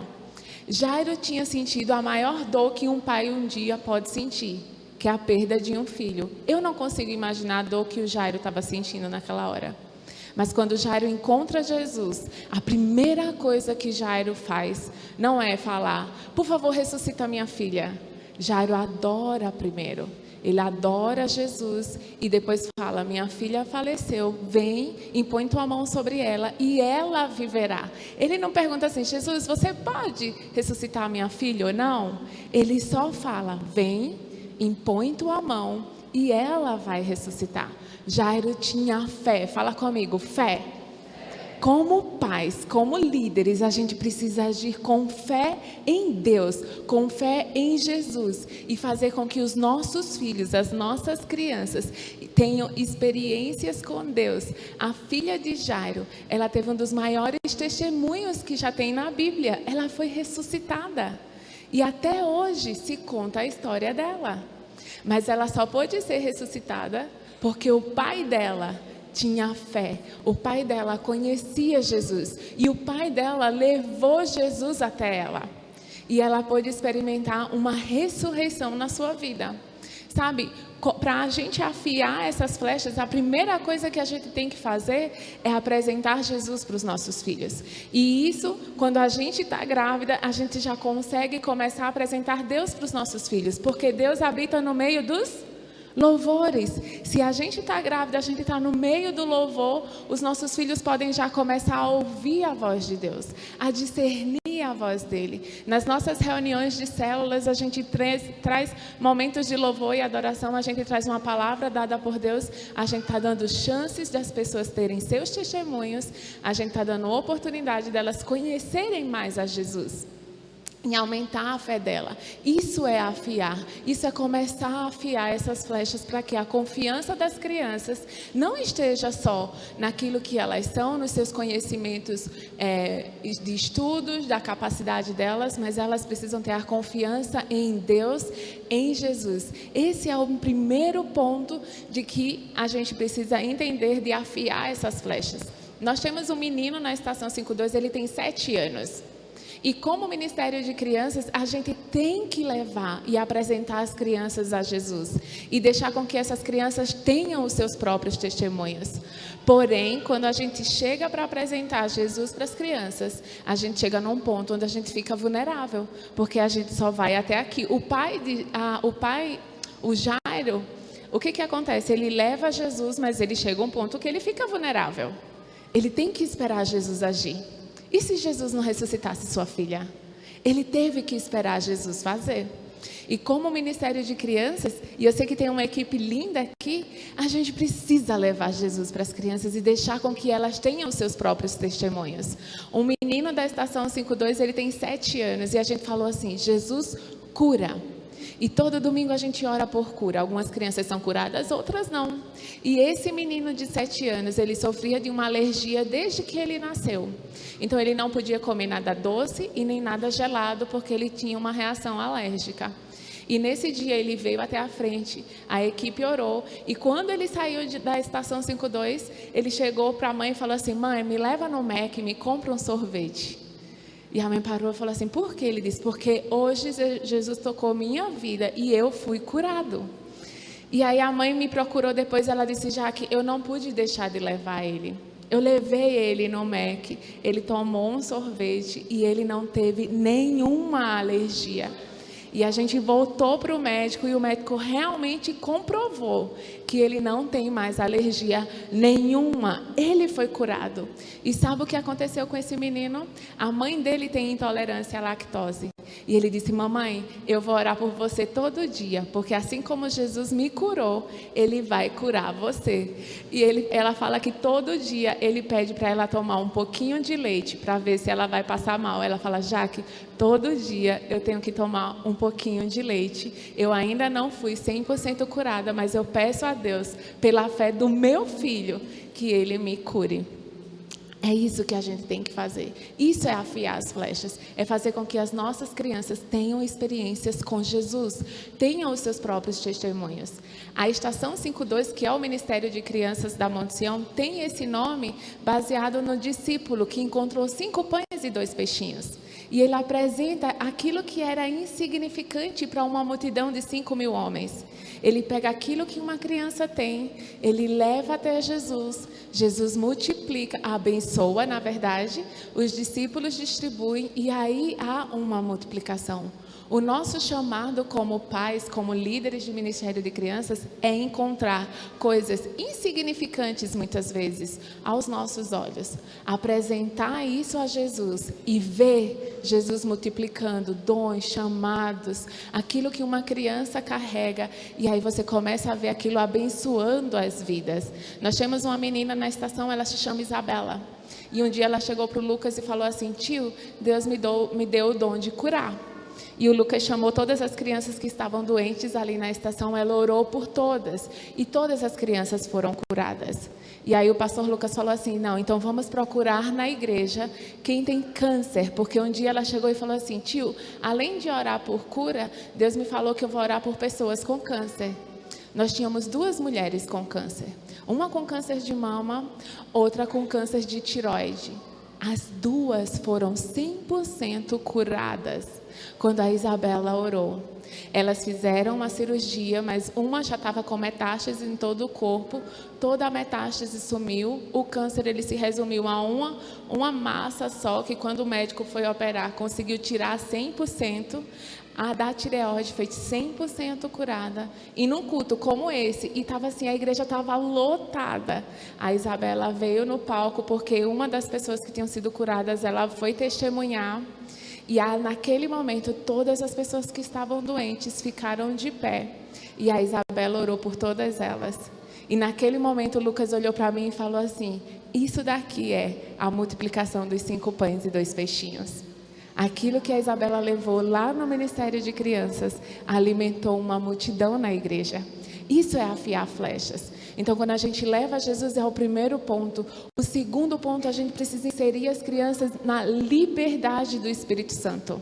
Jairo tinha sentido a maior dor que um pai um dia pode sentir, que é a perda de um filho. Eu não consigo imaginar a dor que o Jairo estava sentindo naquela hora. Mas quando Jairo encontra Jesus, a primeira coisa que Jairo faz não é falar: por favor, ressuscita minha filha. Jairo adora primeiro. Ele adora Jesus e depois fala: minha filha faleceu, vem, impõe tua mão sobre ela e ela viverá. Ele não pergunta assim: Jesus, você pode ressuscitar minha filha ou não? Ele só fala: vem, impõe tua mão e ela vai ressuscitar. Jairo tinha fé. Fala comigo, fé. Como pais, como líderes, a gente precisa agir com fé em Deus, com fé em Jesus e fazer com que os nossos filhos, as nossas crianças tenham experiências com Deus. A filha de Jairo, ela teve um dos maiores testemunhos que já tem na Bíblia. Ela foi ressuscitada e até hoje se conta a história dela. Mas ela só pôde ser ressuscitada porque o pai dela tinha fé. O pai dela conhecia Jesus e o pai dela levou Jesus até ela. E ela pôde experimentar uma ressurreição na sua vida. Sabe, para a gente afiar essas flechas, a primeira coisa que a gente tem que fazer é apresentar Jesus para os nossos filhos. E isso, quando a gente está grávida, a gente já consegue começar a apresentar Deus para os nossos filhos, porque Deus habita no meio dos louvores. Se a gente está grávida, a gente está no meio do louvor, os nossos filhos podem já começar a ouvir a voz de Deus, a discernir a voz dele. Nas nossas reuniões de células, a gente traz momentos de louvor e adoração, a gente traz uma palavra dada por Deus, a gente está dando chances das pessoas terem seus testemunhos, a gente está dando oportunidade delas conhecerem mais a Jesus, em aumentar a fé dela. Isso é afiar, isso é começar a afiar essas flechas para que a confiança das crianças não esteja só naquilo que elas são, nos seus conhecimentos de estudos, da capacidade delas, mas elas precisam ter a confiança em Deus, em Jesus. Esse é o primeiro ponto de que a gente precisa entender de afiar essas flechas. Nós temos um menino na Estação 52, ele tem 7 anos. E como Ministério de Crianças, a gente tem que levar e apresentar as crianças a Jesus. E deixar com que essas crianças tenham os seus próprios testemunhos. Porém, quando a gente chega para apresentar Jesus para as crianças, a gente chega num ponto onde a gente fica vulnerável, porque a gente só vai até aqui. O Jairo, o que acontece? Ele leva Jesus, mas ele chega a um ponto que ele fica vulnerável. Ele tem que esperar Jesus agir. E se Jesus não ressuscitasse sua filha? Ele teve que esperar Jesus fazer. E como Ministério de Crianças, e eu sei que tem uma equipe linda aqui, a gente precisa levar Jesus para as crianças e deixar com que elas tenham os seus próprios testemunhos. Um menino da Estação 52, ele tem 7 anos, e a gente falou assim, Jesus cura. E todo domingo a gente ora por cura. Algumas crianças são curadas, outras não. E esse menino de 7 anos, ele sofria de uma alergia desde que ele nasceu. Então ele não podia comer nada doce e nem nada gelado, porque ele tinha uma reação alérgica. E nesse dia ele veio até a frente, a equipe orou, e quando ele saiu da Estação 52, ele chegou para a mãe e falou assim, mãe, me leva no Mac, me compra um sorvete. E a mãe parou e falou assim, por quê? Ele disse, porque hoje Jesus tocou minha vida e eu fui curado. E aí a mãe me procurou depois, ela disse, Jaque, eu não pude deixar de levar ele. Eu levei ele no Mac, ele tomou um sorvete e ele não teve nenhuma alergia. E a gente voltou para o médico e o médico realmente comprovou que ele não tem mais alergia nenhuma. Ele foi curado. E sabe o que aconteceu com esse menino? A mãe dele tem intolerância à lactose. E ele disse, mamãe, eu vou orar por você todo dia, porque assim como Jesus me curou, ele vai curar você. E ela fala que todo dia ele pede para ela tomar um pouquinho de leite, para ver se ela vai passar mal. Ela fala, Jaque, todo dia eu tenho que tomar um pouquinho de leite. Eu ainda não fui 100% curada, mas eu peço a Deus, pela fé do meu filho, que ele me cure. É isso que a gente tem que fazer. Isso é afiar as flechas. É fazer com que as nossas crianças tenham experiências com Jesus. Tenham os seus próprios testemunhos. A Estação 52, que é o Ministério de Crianças da Monte Sião, tem esse nome baseado no discípulo que encontrou 5 pães e 2 peixinhos. E ele apresenta aquilo que era insignificante para uma multidão de 5.000 homens. Ele pega aquilo que uma criança tem, ele leva até Jesus, Jesus multiplica, abençoa, na verdade, os discípulos distribuem e aí há uma multiplicação. O nosso chamado como pais, como líderes de Ministério de Crianças, é encontrar coisas insignificantes, muitas vezes, aos nossos olhos. Apresentar isso a Jesus e ver Jesus multiplicando dons, chamados, aquilo que uma criança carrega. E aí você começa a ver aquilo abençoando as vidas. Nós temos uma menina na estação, ela se chama Isabela. E um dia ela chegou para o Lucas e falou assim, tio, Deus me deu o dom de curar. E o Lucas chamou todas as crianças que estavam doentes ali na estação, ela orou por todas, e todas as crianças foram curadas. E aí o pastor Lucas falou assim, não, então vamos procurar na igreja quem tem câncer, porque um dia ela chegou e falou assim, tio, além de orar por cura, Deus me falou que eu vou orar por pessoas com câncer. Nós tínhamos 2 mulheres com câncer, uma com câncer de mama, outra com câncer de tireoide. As 2 foram 100% curadas quando a Isabela orou. Elas fizeram uma cirurgia, mas uma já estava com metástase em todo o corpo, toda a metástase sumiu, o câncer ele se resumiu a uma massa só, que quando o médico foi operar, conseguiu tirar 100%, a da tireoide foi 100% curada, e num culto como esse, e estava assim, a igreja estava lotada, a Isabela veio no palco, porque uma das pessoas que tinham sido curadas, ela foi testemunhar, e naquele momento, todas as pessoas que estavam doentes ficaram de pé. E a Isabela orou por todas elas. E naquele momento, o Lucas olhou para mim e falou assim, isso daqui é a multiplicação dos 5 pães e 2 peixinhos. Aquilo que a Isabela levou lá no Ministério de Crianças, alimentou uma multidão na igreja. Isso é afiar flechas. Então, quando a gente leva Jesus, é o primeiro ponto. O segundo ponto, a gente precisa inserir as crianças na liberdade do Espírito Santo.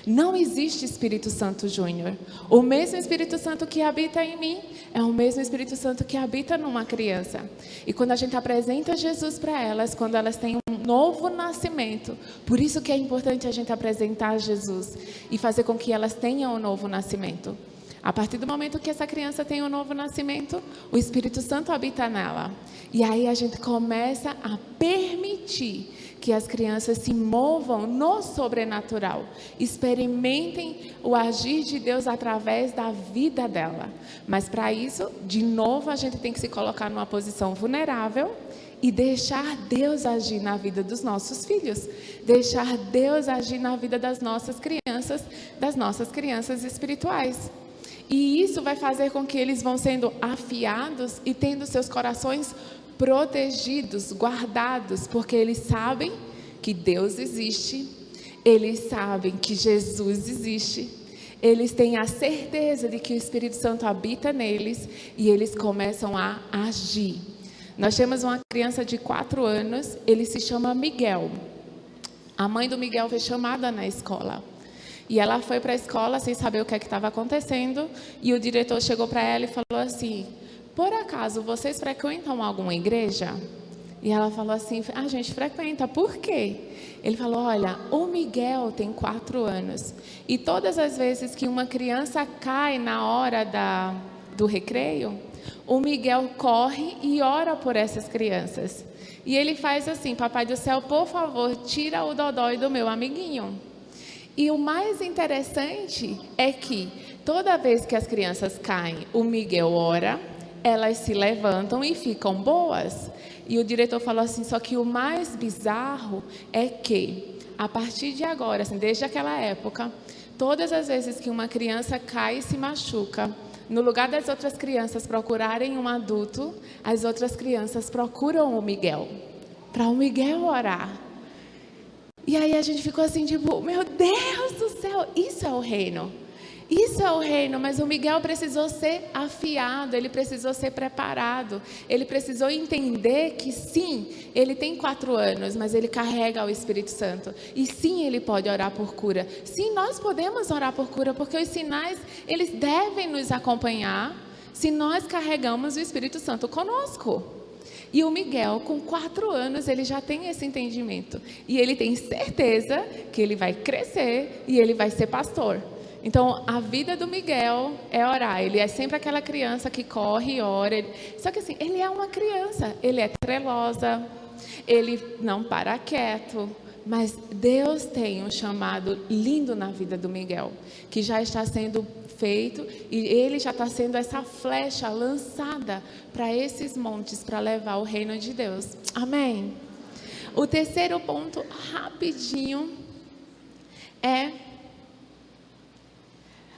Não existe Espírito Santo Júnior. O mesmo Espírito Santo que habita em mim é o mesmo Espírito Santo que habita numa criança. E quando a gente apresenta Jesus para elas, quando elas têm um novo nascimento, por isso que é importante a gente apresentar Jesus e fazer com que elas tenham um novo nascimento. A partir do momento que essa criança tem um novo nascimento, o Espírito Santo habita nela. E aí a gente começa a permitir que as crianças se movam no sobrenatural, experimentem o agir de Deus através da vida dela. Mas para isso, de novo, a gente tem que se colocar numa posição vulnerável e deixar Deus agir na vida dos nossos filhos, deixar Deus agir na vida das nossas crianças espirituais. E isso vai fazer com que eles vão sendo afiados e tendo seus corações protegidos, guardados, porque eles sabem que Deus existe, eles sabem que Jesus existe, eles têm a certeza de que o Espírito Santo habita neles e eles começam a agir. Nós temos uma criança de 4 anos, ele se chama Miguel. A mãe do Miguel foi chamada na escola. E ela foi para a escola sem saber o que estava acontecendo, e o diretor chegou para ela e falou assim: por acaso vocês frequentam alguma igreja? E ela falou assim: a gente frequenta, por quê? Ele falou: olha, o Miguel tem 4 anos, e todas as vezes que uma criança cai na hora do recreio, o Miguel corre e ora por essas crianças. E ele faz assim: papai do céu, por favor, tira o dodói do meu amiguinho. E o mais interessante é que toda vez que as crianças caem, o Miguel ora, elas se levantam e ficam boas. E o diretor falou assim: só que o mais bizarro é que, a partir de agora, assim, desde aquela época, todas as vezes que uma criança cai e se machuca, no lugar das outras crianças procurarem um adulto, as outras crianças procuram o Miguel, para o Miguel orar. E aí a gente ficou assim, tipo, meu Deus do céu, isso é o reino. Isso é o reino, mas o Miguel precisou ser afiado, ele precisou ser preparado, ele precisou entender que sim, ele tem 4 anos, mas ele carrega o Espírito Santo. E sim, ele pode orar por cura. Sim, nós podemos orar por cura, porque os sinais, eles devem nos acompanhar se nós carregamos o Espírito Santo conosco. E o Miguel, com 4 anos, ele já tem esse entendimento. E ele tem certeza que ele vai crescer e ele vai ser pastor. Então, a vida do Miguel é orar. Ele é sempre aquela criança que corre e ora. Só que assim, ele é uma criança. Ele é trelosa. Ele não para quieto. Mas Deus tem um chamado lindo na vida do Miguel, que já está sendo feito, e ele já está sendo essa flecha lançada para esses montes, para levar o reino de Deus. Amém? O terceiro ponto, rapidinho, é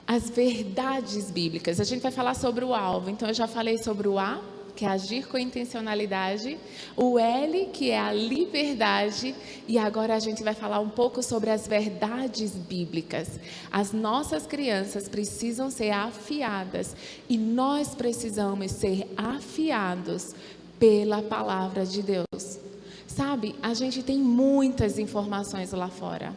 as verdades bíblicas. A gente vai falar sobre o alvo. Então, eu já falei sobre o A, que é agir com intencionalidade, o L, que é a liberdade, e agora a gente vai falar um pouco sobre as verdades bíblicas. As nossas crianças precisam ser afiadas, e nós precisamos ser afiados pela palavra de Deus. Sabe, a gente tem muitas informações lá fora.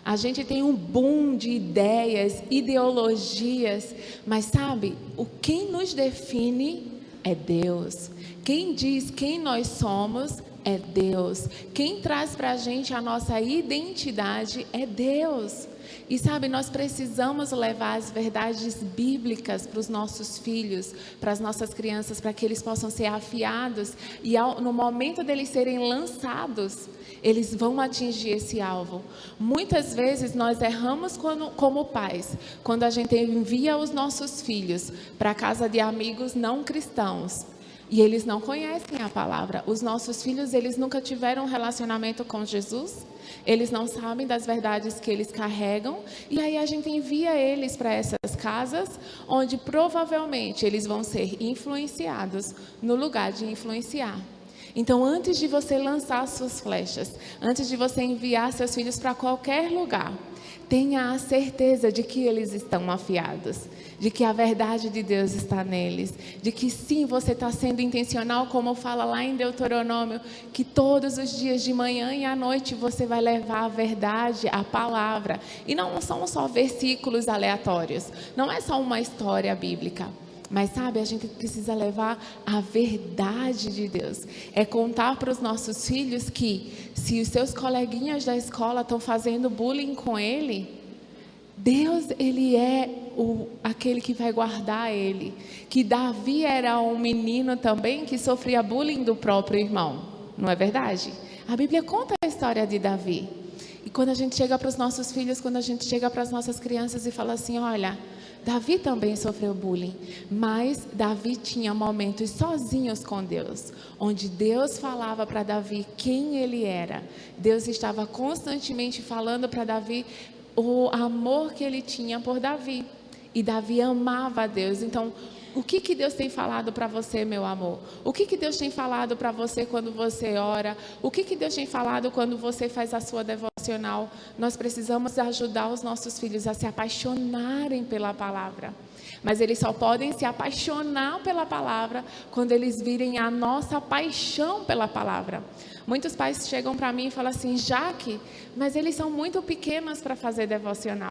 A gente tem um boom de ideias, ideologias, mas sabe, quem nos define é Deus. Quem diz quem nós somos é Deus. Quem traz para a gente a nossa identidade é Deus. E sabe, nós precisamos levar as verdades bíblicas para os nossos filhos, para as nossas crianças, para que eles possam ser afiados e no momento deles serem lançados, eles vão atingir esse alvo. Muitas vezes nós erramos como pais, quando a gente envia os nossos filhos para a casa de amigos não cristãos. E eles não conhecem a palavra. Os nossos filhos, eles nunca tiveram um relacionamento com Jesus. Eles não sabem das verdades que eles carregam. E aí a gente envia eles para essas casas, onde provavelmente eles vão ser influenciados no lugar de influenciar. Então, antes de você lançar suas flechas, antes de você enviar seus filhos para qualquer lugar, tenha a certeza de que eles estão afiados, de que a verdade de Deus está neles, de que sim, você está sendo intencional, como fala lá em Deuteronômio, que todos os dias de manhã e à noite você vai levar a verdade, a palavra. E não são só versículos aleatórios, não é só uma história bíblica. Mas sabe, a gente precisa levar a verdade de Deus. É contar para os nossos filhos que se os seus coleguinhas da escola estão fazendo bullying com ele, Deus, ele é aquele que vai guardar ele. Que Davi era um menino também que sofria bullying do próprio irmão, não é verdade? A Bíblia conta a história de Davi. E quando a gente chega para os nossos filhos, quando a gente chega para as nossas crianças e fala assim, olha, Davi também sofreu bullying, mas Davi tinha momentos sozinhos com Deus, onde Deus falava para Davi quem ele era. Deus estava constantemente falando para Davi o amor que ele tinha por Davi. E Davi amava a Deus. Então, o que Deus tem falado para você, meu amor? O que Deus tem falado para você quando você ora? O que Deus tem falado quando você faz a sua devocional? Nós precisamos ajudar os nossos filhos a se apaixonarem pela palavra. Mas eles só podem se apaixonar pela palavra quando eles virem a nossa paixão pela palavra. Muitos pais chegam para mim e falam assim, Jaque, mas eles são muito pequenos para fazer devocional.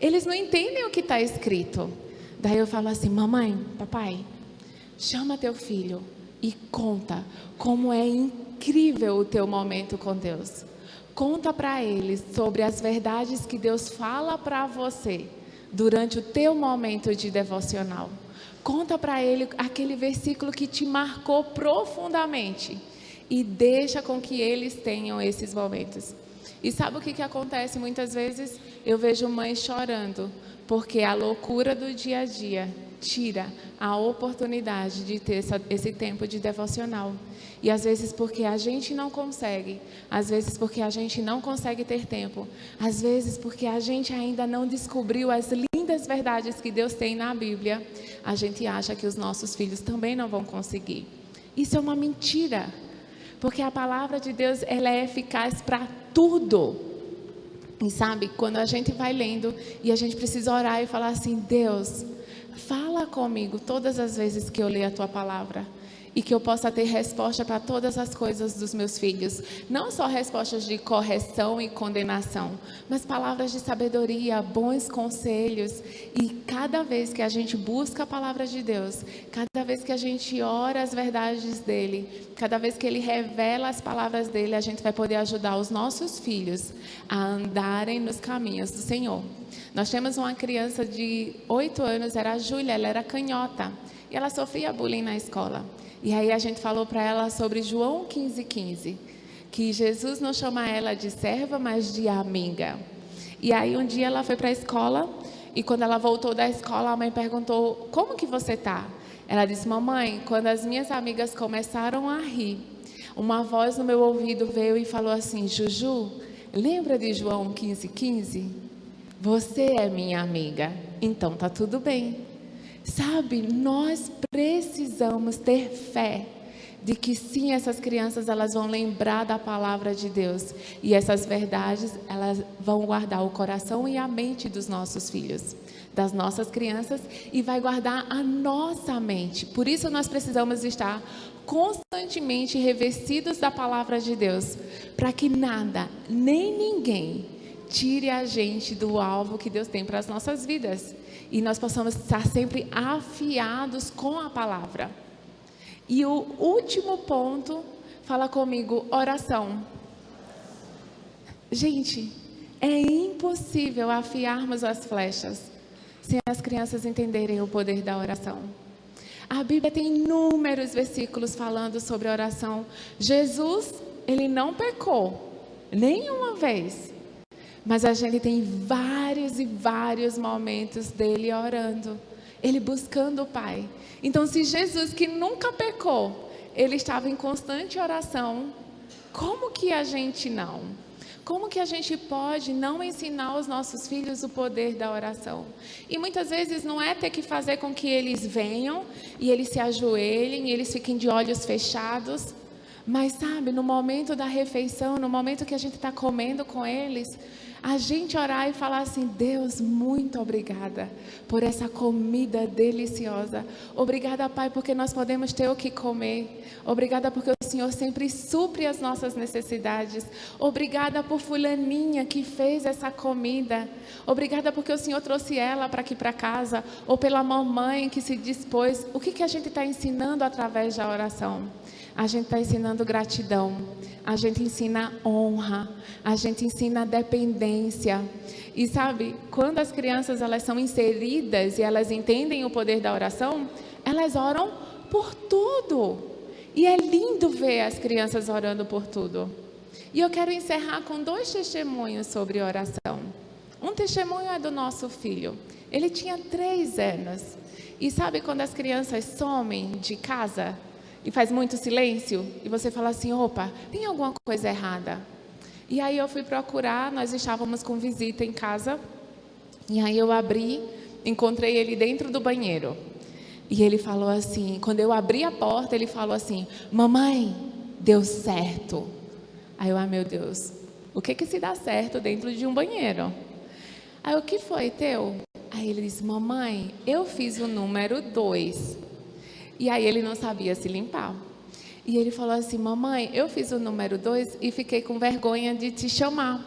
Eles não entendem o que está escrito. Daí eu falo assim, mamãe, papai, chama teu filho e conta como é incrível o teu momento com Deus. Conta para eles sobre as verdades que Deus fala para você durante o teu momento de devocional. Conta para ele aquele versículo que te marcou profundamente e deixa com que eles tenham esses momentos. E sabe o que acontece muitas vezes? Eu vejo mães chorando, porque a loucura do dia a dia tira a oportunidade de ter esse tempo de devocional. E às vezes porque a gente não consegue, às vezes porque a gente não consegue ter tempo, às vezes porque a gente ainda não descobriu as lindas verdades que Deus tem na Bíblia, a gente acha que os nossos filhos também não vão conseguir. Isso é uma mentira, porque a palavra de Deus, ela é eficaz para tudo. E sabe, quando a gente vai lendo e a gente precisa orar e falar assim, Deus, fala comigo todas as vezes que eu leio a tua palavra e que eu possa ter resposta para todas as coisas dos meus filhos. Não só respostas de correção e condenação, mas palavras de sabedoria, bons conselhos. E cada vez que a gente busca a palavra de Deus, cada vez que a gente ora as verdades dele, cada vez que ele revela as palavras dele, a gente vai poder ajudar os nossos filhos a andarem nos caminhos do Senhor. Nós temos uma criança de 8 anos, era a Júlia, ela era canhota e ela sofria bullying na escola. E aí a gente falou para ela sobre João 15:15, que Jesus não chama ela de serva, mas de amiga. E aí um dia ela foi para a escola e quando ela voltou da escola, a mãe perguntou, como que você tá? Ela disse, mamãe, quando as minhas amigas começaram a rir, uma voz no meu ouvido veio e falou assim, Juju, lembra de João 15:15? Você é minha amiga, então tá tudo bem. Sabe, nós precisamos ter fé de que sim, essas crianças elas vão lembrar da palavra de Deus e essas verdades elas vão guardar o coração e a mente dos nossos filhos, das nossas crianças e vai guardar a nossa mente. Por isso nós precisamos estar constantemente revestidos da palavra de Deus, para que nada, nem ninguém tire a gente do alvo que Deus tem para as nossas vidas. E nós possamos estar sempre afiados com a palavra. E o último ponto, fala comigo, oração. Gente, é impossível afiarmos as flechas sem as crianças entenderem o poder da oração. A Bíblia tem inúmeros versículos falando sobre oração. Jesus, ele não pecou, nenhuma vez. Mas a gente tem vários e vários momentos dele orando, ele buscando o Pai. Então, se Jesus, que nunca pecou, ele estava em constante oração, como que a gente não? Como que a gente pode não ensinar aos nossos filhos o poder da oração? E muitas vezes não é ter que fazer com que eles venham e eles se ajoelhem e eles fiquem de olhos fechados. Mas sabe, no momento da refeição, no momento que a gente está comendo com eles, a gente orar e falar assim, Deus, muito obrigada por essa comida deliciosa. Obrigada, Pai, porque nós podemos ter o que comer. Obrigada porque o Senhor sempre supre as nossas necessidades. Obrigada por fulaninha que fez essa comida. Obrigada porque o Senhor trouxe ela para aqui para casa. Ou pela mamãe que se dispôs. O que a gente está ensinando através da oração? a gente está ensinando gratidão, a gente ensina honra, a gente ensina dependência. E sabe, quando as crianças elas são inseridas e elas entendem o poder da oração, elas oram por tudo. E é lindo ver as crianças orando por tudo. E eu quero encerrar com 2 testemunhos sobre oração. Um testemunho é do nosso filho. Ele tinha 3 anos. E sabe quando as crianças somem de casa e faz muito silêncio? E você fala assim, opa, tem alguma coisa errada. E aí eu fui procurar, nós estávamos com visita em casa. E aí eu abri, encontrei ele dentro do banheiro. E ele falou assim, quando eu abri a porta, ele falou assim, mamãe, deu certo. Aí eu, meu Deus, o que se dá certo dentro de um banheiro? Aí o que foi, teu? Aí ele disse, mamãe, eu fiz o número 2. E aí ele não sabia se limpar. E ele falou assim, mamãe, eu fiz o número 2 e fiquei com vergonha de te chamar.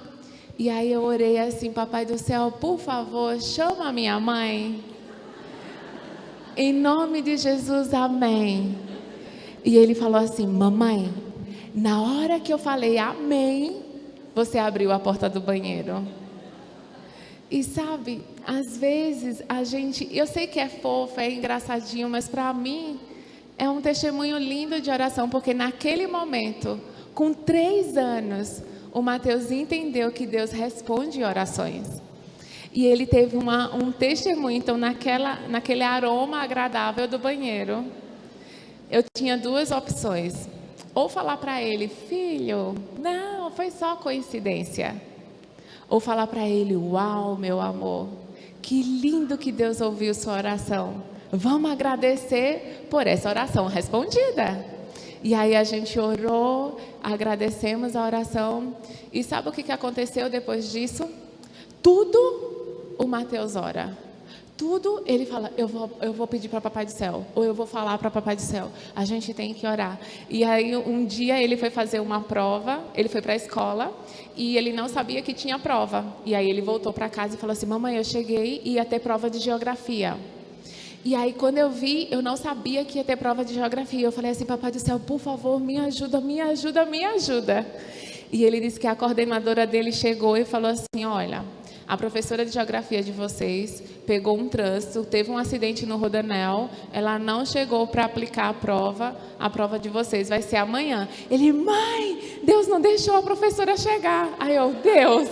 E aí eu orei assim, papai do céu, por favor, chama a minha mãe. Em nome de Jesus, amém. E ele falou assim, mamãe, na hora que eu falei amém, você abriu a porta do banheiro. E sabe, às vezes a gente, eu sei que é fofo, é engraçadinho, mas para mim é um testemunho lindo de oração, porque naquele momento, com 3 anos, o Mateus entendeu que Deus responde orações. E ele teve um testemunho, então naquele aroma agradável do banheiro, eu tinha 2 opções. Ou falar para ele, filho, não, foi só coincidência. Ou falar para ele, uau, meu amor, que lindo que Deus ouviu sua oração. Vamos agradecer por essa oração respondida. E aí a gente orou, agradecemos a oração. E sabe o que aconteceu depois disso? Tudo o Mateus ora. Tudo ele fala, eu vou pedir para Papai do Céu, ou eu vou falar para Papai do Céu, a gente tem que orar. E aí um dia ele foi fazer uma prova, ele foi para a escola e ele não sabia que tinha prova. E aí ele voltou para casa e falou assim, mamãe, eu cheguei e ia ter prova de geografia. E aí quando eu vi, eu não sabia que ia ter prova de geografia. Eu falei assim, Papai do Céu, por favor, me ajuda, me ajuda, me ajuda. E ele disse que a coordenadora dele chegou e falou assim, olha, a professora de geografia de vocês pegou um trânsito, teve um acidente no Rodanel, ela não chegou para aplicar a prova de vocês vai ser amanhã. Ele, mãe, Deus não deixou a professora chegar. Aí eu, Deus.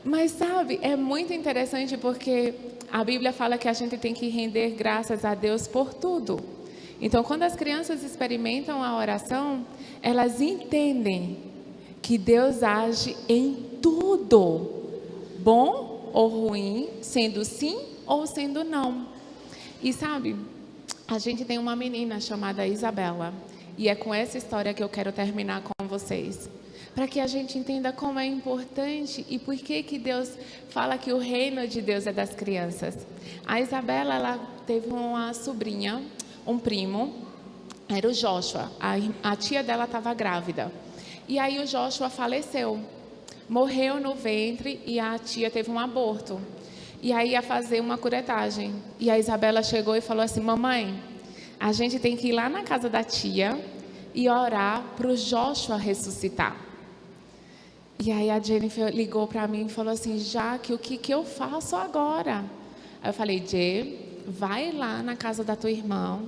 Mas sabe, é muito interessante porque a Bíblia fala que a gente tem que render graças a Deus por tudo. Então, quando as crianças experimentam a oração, elas entendem que Deus age em tudo, bom ou ruim, sendo sim ou sendo não. E sabe, a gente tem uma menina chamada Isabela, e é com essa história que eu quero terminar com vocês, para que a gente entenda como é importante e por que Deus fala que o reino de Deus é das crianças. A Isabela, ela teve uma sobrinha, um primo, era o Joshua, a tia dela estava grávida. E aí o Joshua faleceu, morreu no ventre e a tia teve um aborto. E aí ia fazer uma curetagem. E a Isabela chegou e falou assim, mamãe, a gente tem que ir lá na casa da tia e orar para o Joshua ressuscitar. E aí a Jennifer ligou para mim e falou assim, Jaque, o que eu faço agora? Aí eu falei, Jê, vai lá na casa da tua irmã,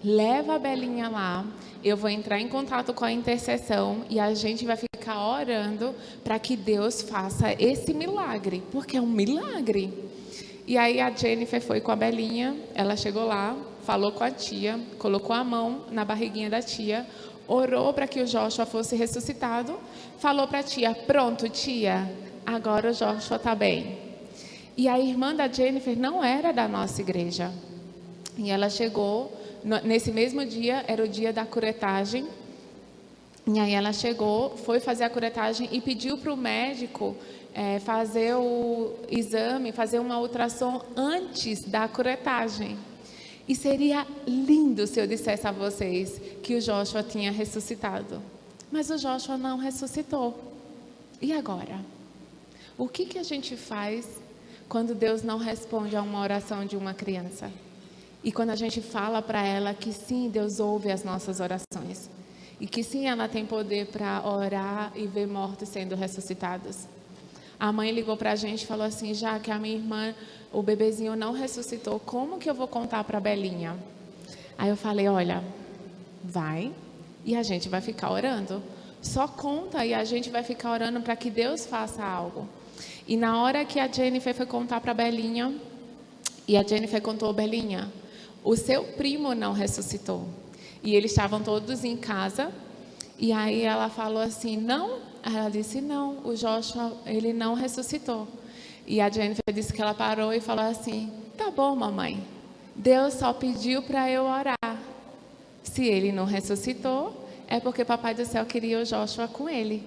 leva a Belinha lá, eu vou entrar em contato com a intercessão e a gente vai ficar orando para que Deus faça esse milagre, porque é um milagre. E aí a Jennifer foi com a Belinha, ela chegou lá, falou com a tia, colocou a mão na barriguinha da tia, orou para que o Joshua fosse ressuscitado, falou para a tia, pronto tia, agora o Joshua está bem. E a irmã da Jennifer não era da nossa igreja, e ela chegou. Nesse mesmo dia, era o dia da curetagem. E aí ela chegou, foi fazer a curetagem e pediu para o médico fazer o exame, fazer uma ultrassom antes da curetagem. E seria lindo se eu dissesse a vocês que o Joshua tinha ressuscitado. Mas o Joshua não ressuscitou. E agora? O que a gente faz quando Deus não responde a uma oração de uma criança? E quando a gente fala para ela que sim, Deus ouve as nossas orações. E que sim, ela tem poder para orar e ver mortos sendo ressuscitados. A mãe ligou para a gente e falou assim: já que a minha irmã, o bebezinho não ressuscitou, como que eu vou contar para a Belinha? Aí eu falei: olha, vai e a gente vai ficar orando. Só conta e a gente vai ficar orando para que Deus faça algo. E na hora que a Jennifer foi contar para a Belinha, e a Jennifer contou: Belinha, o seu primo não ressuscitou. E eles estavam todos em casa. E aí ela falou assim: não? Ela disse: não, o Joshua, ele não ressuscitou. E a Jennifer disse que ela parou e falou assim: tá bom, mamãe, Deus só pediu para eu orar. Se ele não ressuscitou, é porque Papai do Céu queria o Joshua com ele.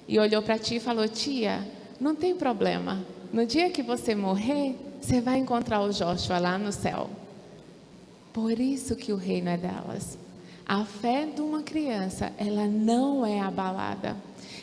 E olhou para ti e falou: tia, não tem problema. No dia que você morrer, você vai encontrar o Joshua lá no céu. Por isso que o reino é delas. A fé de uma criança, ela não é abalada.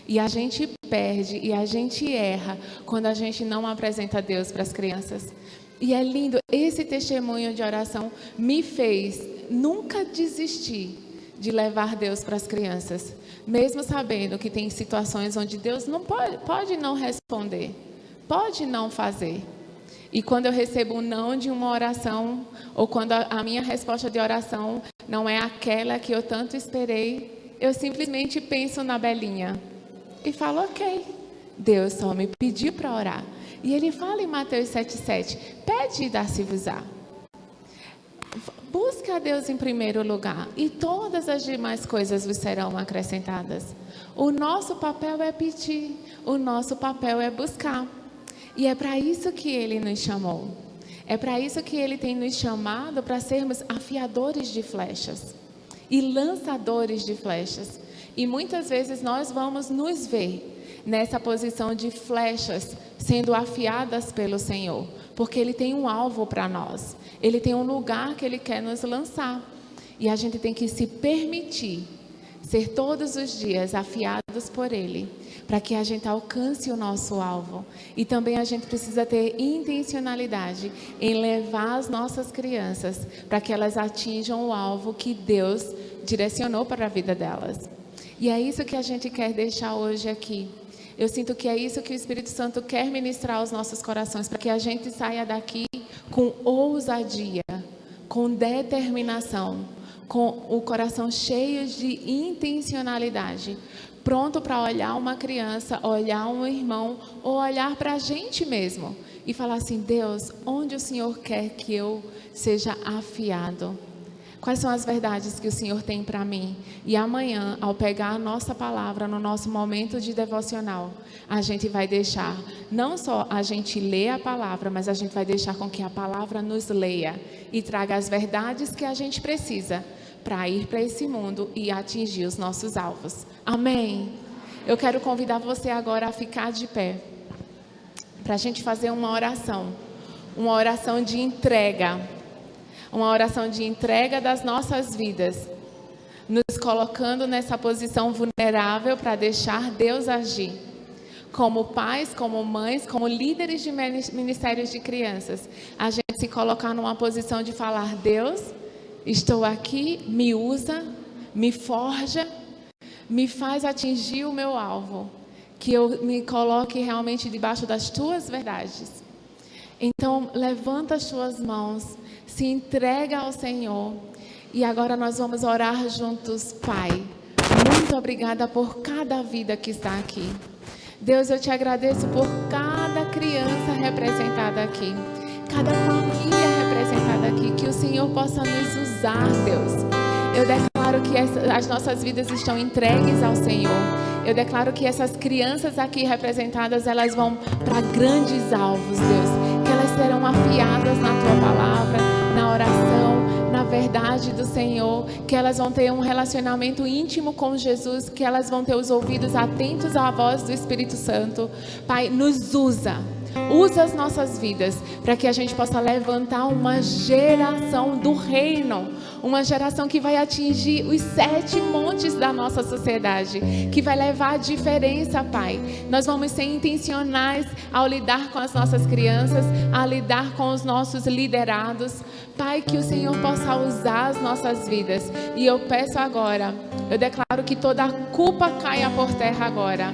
E a gente perde e a gente erra quando a gente não apresenta Deus para as crianças. E é lindo, esse testemunho de oração me fez nunca desistir de levar Deus para as crianças. Mesmo sabendo que tem situações onde Deus não pode não responder, pode não fazer. E quando eu recebo um não de uma oração, ou quando a minha resposta de oração não é aquela que eu tanto esperei, eu simplesmente penso na Belinha e falo: ok, Deus só me pediu para orar. E Ele fala em Mateus 7,7, pede e dá-se-vos-á. Busca a Deus em primeiro lugar e todas as demais coisas vos serão acrescentadas. O nosso papel é pedir, o nosso papel é buscar. E é para isso que Ele nos chamou. É para isso que Ele tem nos chamado, para sermos afiadores de flechas e lançadores de flechas. E muitas vezes nós vamos nos ver nessa posição de flechas sendo afiadas pelo Senhor, porque Ele tem um alvo para nós. Ele tem um lugar que Ele quer nos lançar. E a gente tem que se permitir ser todos os dias afiados por Ele, para que a gente alcance o nosso alvo. E também a gente precisa ter intencionalidade em levar as nossas crianças para que elas atinjam o alvo que Deus direcionou para a vida delas. E é isso que a gente quer deixar hoje aqui. Eu sinto que é isso que o Espírito Santo quer ministrar aos nossos corações, para que a gente saia daqui com ousadia, com determinação, com o coração cheio de intencionalidade, pronto para olhar uma criança, olhar um irmão, ou olhar para a gente mesmo e falar assim: Deus, onde o Senhor quer que eu seja afiado? Quais são as verdades que o Senhor tem para mim? E amanhã, ao pegar a nossa palavra no nosso momento de devocional, a gente vai deixar, não só a gente ler a palavra, mas a gente vai deixar com que a palavra nos leia e traga as verdades que a gente precisa para ir para esse mundo e atingir os nossos alvos. Amém? Eu quero convidar você agora a ficar de pé, para a gente fazer uma oração de entrega. Uma oração de entrega das nossas vidas, nos colocando nessa posição vulnerável para deixar Deus agir. Como pais, como mães, como líderes de ministérios de crianças, a gente se colocar numa posição de falar: Deus, estou aqui, me usa, me forja, me faz atingir o meu alvo, que eu me coloque realmente debaixo das tuas verdades. Então, levanta as tuas mãos, se entrega ao Senhor. E agora nós vamos orar juntos. Pai, muito obrigada por cada vida que está aqui. Deus, eu te agradeço por cada criança representada aqui, cada família representada aqui, que o Senhor possa nos usar, Deus. Eu declaro que as nossas vidas estão entregues ao Senhor. Eu declaro que essas crianças aqui representadas, elas vão para grandes alvos, Deus. Que elas serão afiadas na Tua palavra, na oração, na verdade do Senhor. Que elas vão ter um relacionamento íntimo com Jesus. Que elas vão ter os ouvidos atentos à voz do Espírito Santo. Pai, nos usa. Usa as nossas vidas para que a gente possa levantar uma geração do reino, uma geração que vai atingir os 7 montes da nossa sociedade, que vai levar a diferença, Pai. Nós vamos ser intencionais ao lidar com as nossas crianças, a lidar com os nossos liderados. Pai, que o Senhor possa usar as nossas vidas. E eu peço agora, eu declaro que toda a culpa caia por terra agora.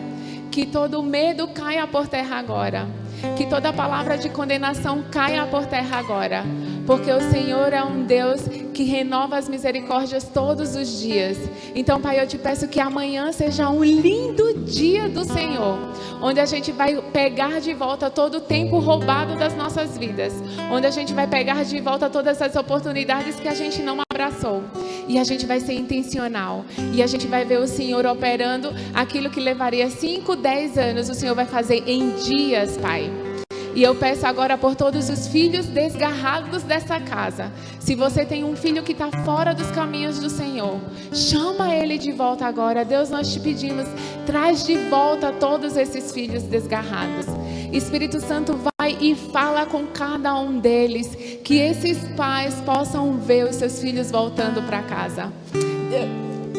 Que todo medo caia por terra agora. Que toda palavra de condenação caia por terra agora. Porque o Senhor é um Deus que renova as misericórdias todos os dias. Então, Pai, eu te peço que amanhã seja um lindo dia do Senhor, onde a gente vai pegar de volta todo o tempo roubado das nossas vidas, onde a gente vai pegar de volta todas as oportunidades que a gente não abraçou, e a gente vai ser intencional, e a gente vai ver o Senhor operando aquilo que levaria 5, 10 anos, o Senhor vai fazer em dias, Pai. E eu peço agora por todos os filhos desgarrados dessa casa. Se você tem um filho que está fora dos caminhos do Senhor, chama ele de volta agora. Deus, nós te pedimos, traz de volta todos esses filhos desgarrados. Espírito Santo, vai e fala com cada um deles, que esses pais possam ver os seus filhos voltando para casa.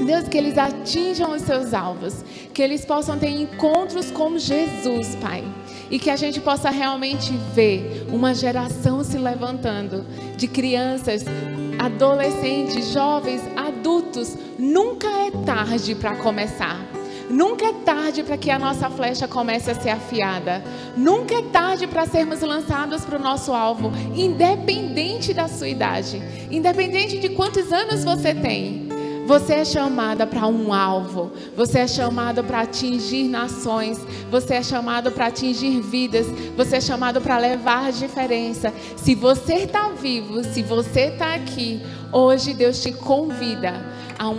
Deus, que eles atinjam os seus alvos, que eles possam ter encontros com Jesus, Pai, e que a gente possa realmente ver uma geração se levantando, de crianças, adolescentes, jovens, adultos. Nunca é tarde para começar. Nunca é tarde para que a nossa flecha comece a ser afiada. Nunca é tarde para sermos lançados para o nosso alvo, independente da sua idade, independente de quantos anos você tem. Você é chamada para um alvo. Você é chamado para atingir nações. Você é chamado para atingir vidas. Você é chamado para levar diferença. Se você está vivo, se você está aqui, hoje Deus te convida a um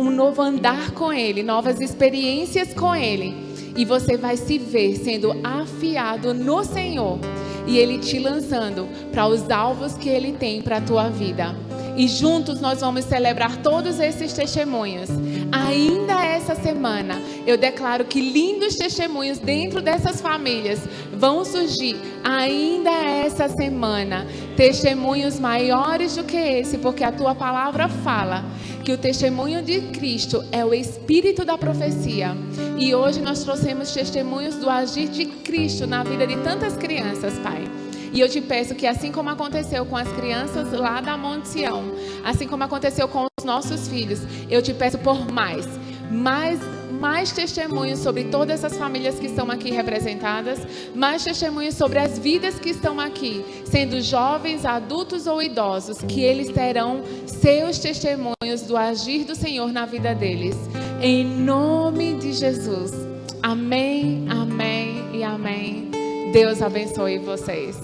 novo andar com Ele, novas experiências com Ele. E você vai se ver sendo afiado no Senhor. E Ele te lançando para os alvos que Ele tem para a tua vida. E juntos nós vamos celebrar todos esses testemunhos. Ainda essa semana, eu declaro que lindos testemunhos dentro dessas famílias vão surgir. Ainda essa semana, testemunhos maiores do que esse, porque a tua palavra fala que o testemunho de Cristo é o espírito da profecia. E hoje nós trouxemos testemunhos do agir de Cristo na vida de tantas crianças, Pai. E eu te peço que, assim como aconteceu com as crianças lá da Monte Sião, assim como aconteceu com os nossos filhos, eu te peço por mais testemunhos sobre todas essas famílias que estão aqui representadas, mais testemunhos sobre as vidas que estão aqui, sendo jovens, adultos ou idosos, que eles terão seus testemunhos do agir do Senhor na vida deles. Em nome de Jesus. Amém, amém e amém. Deus abençoe vocês.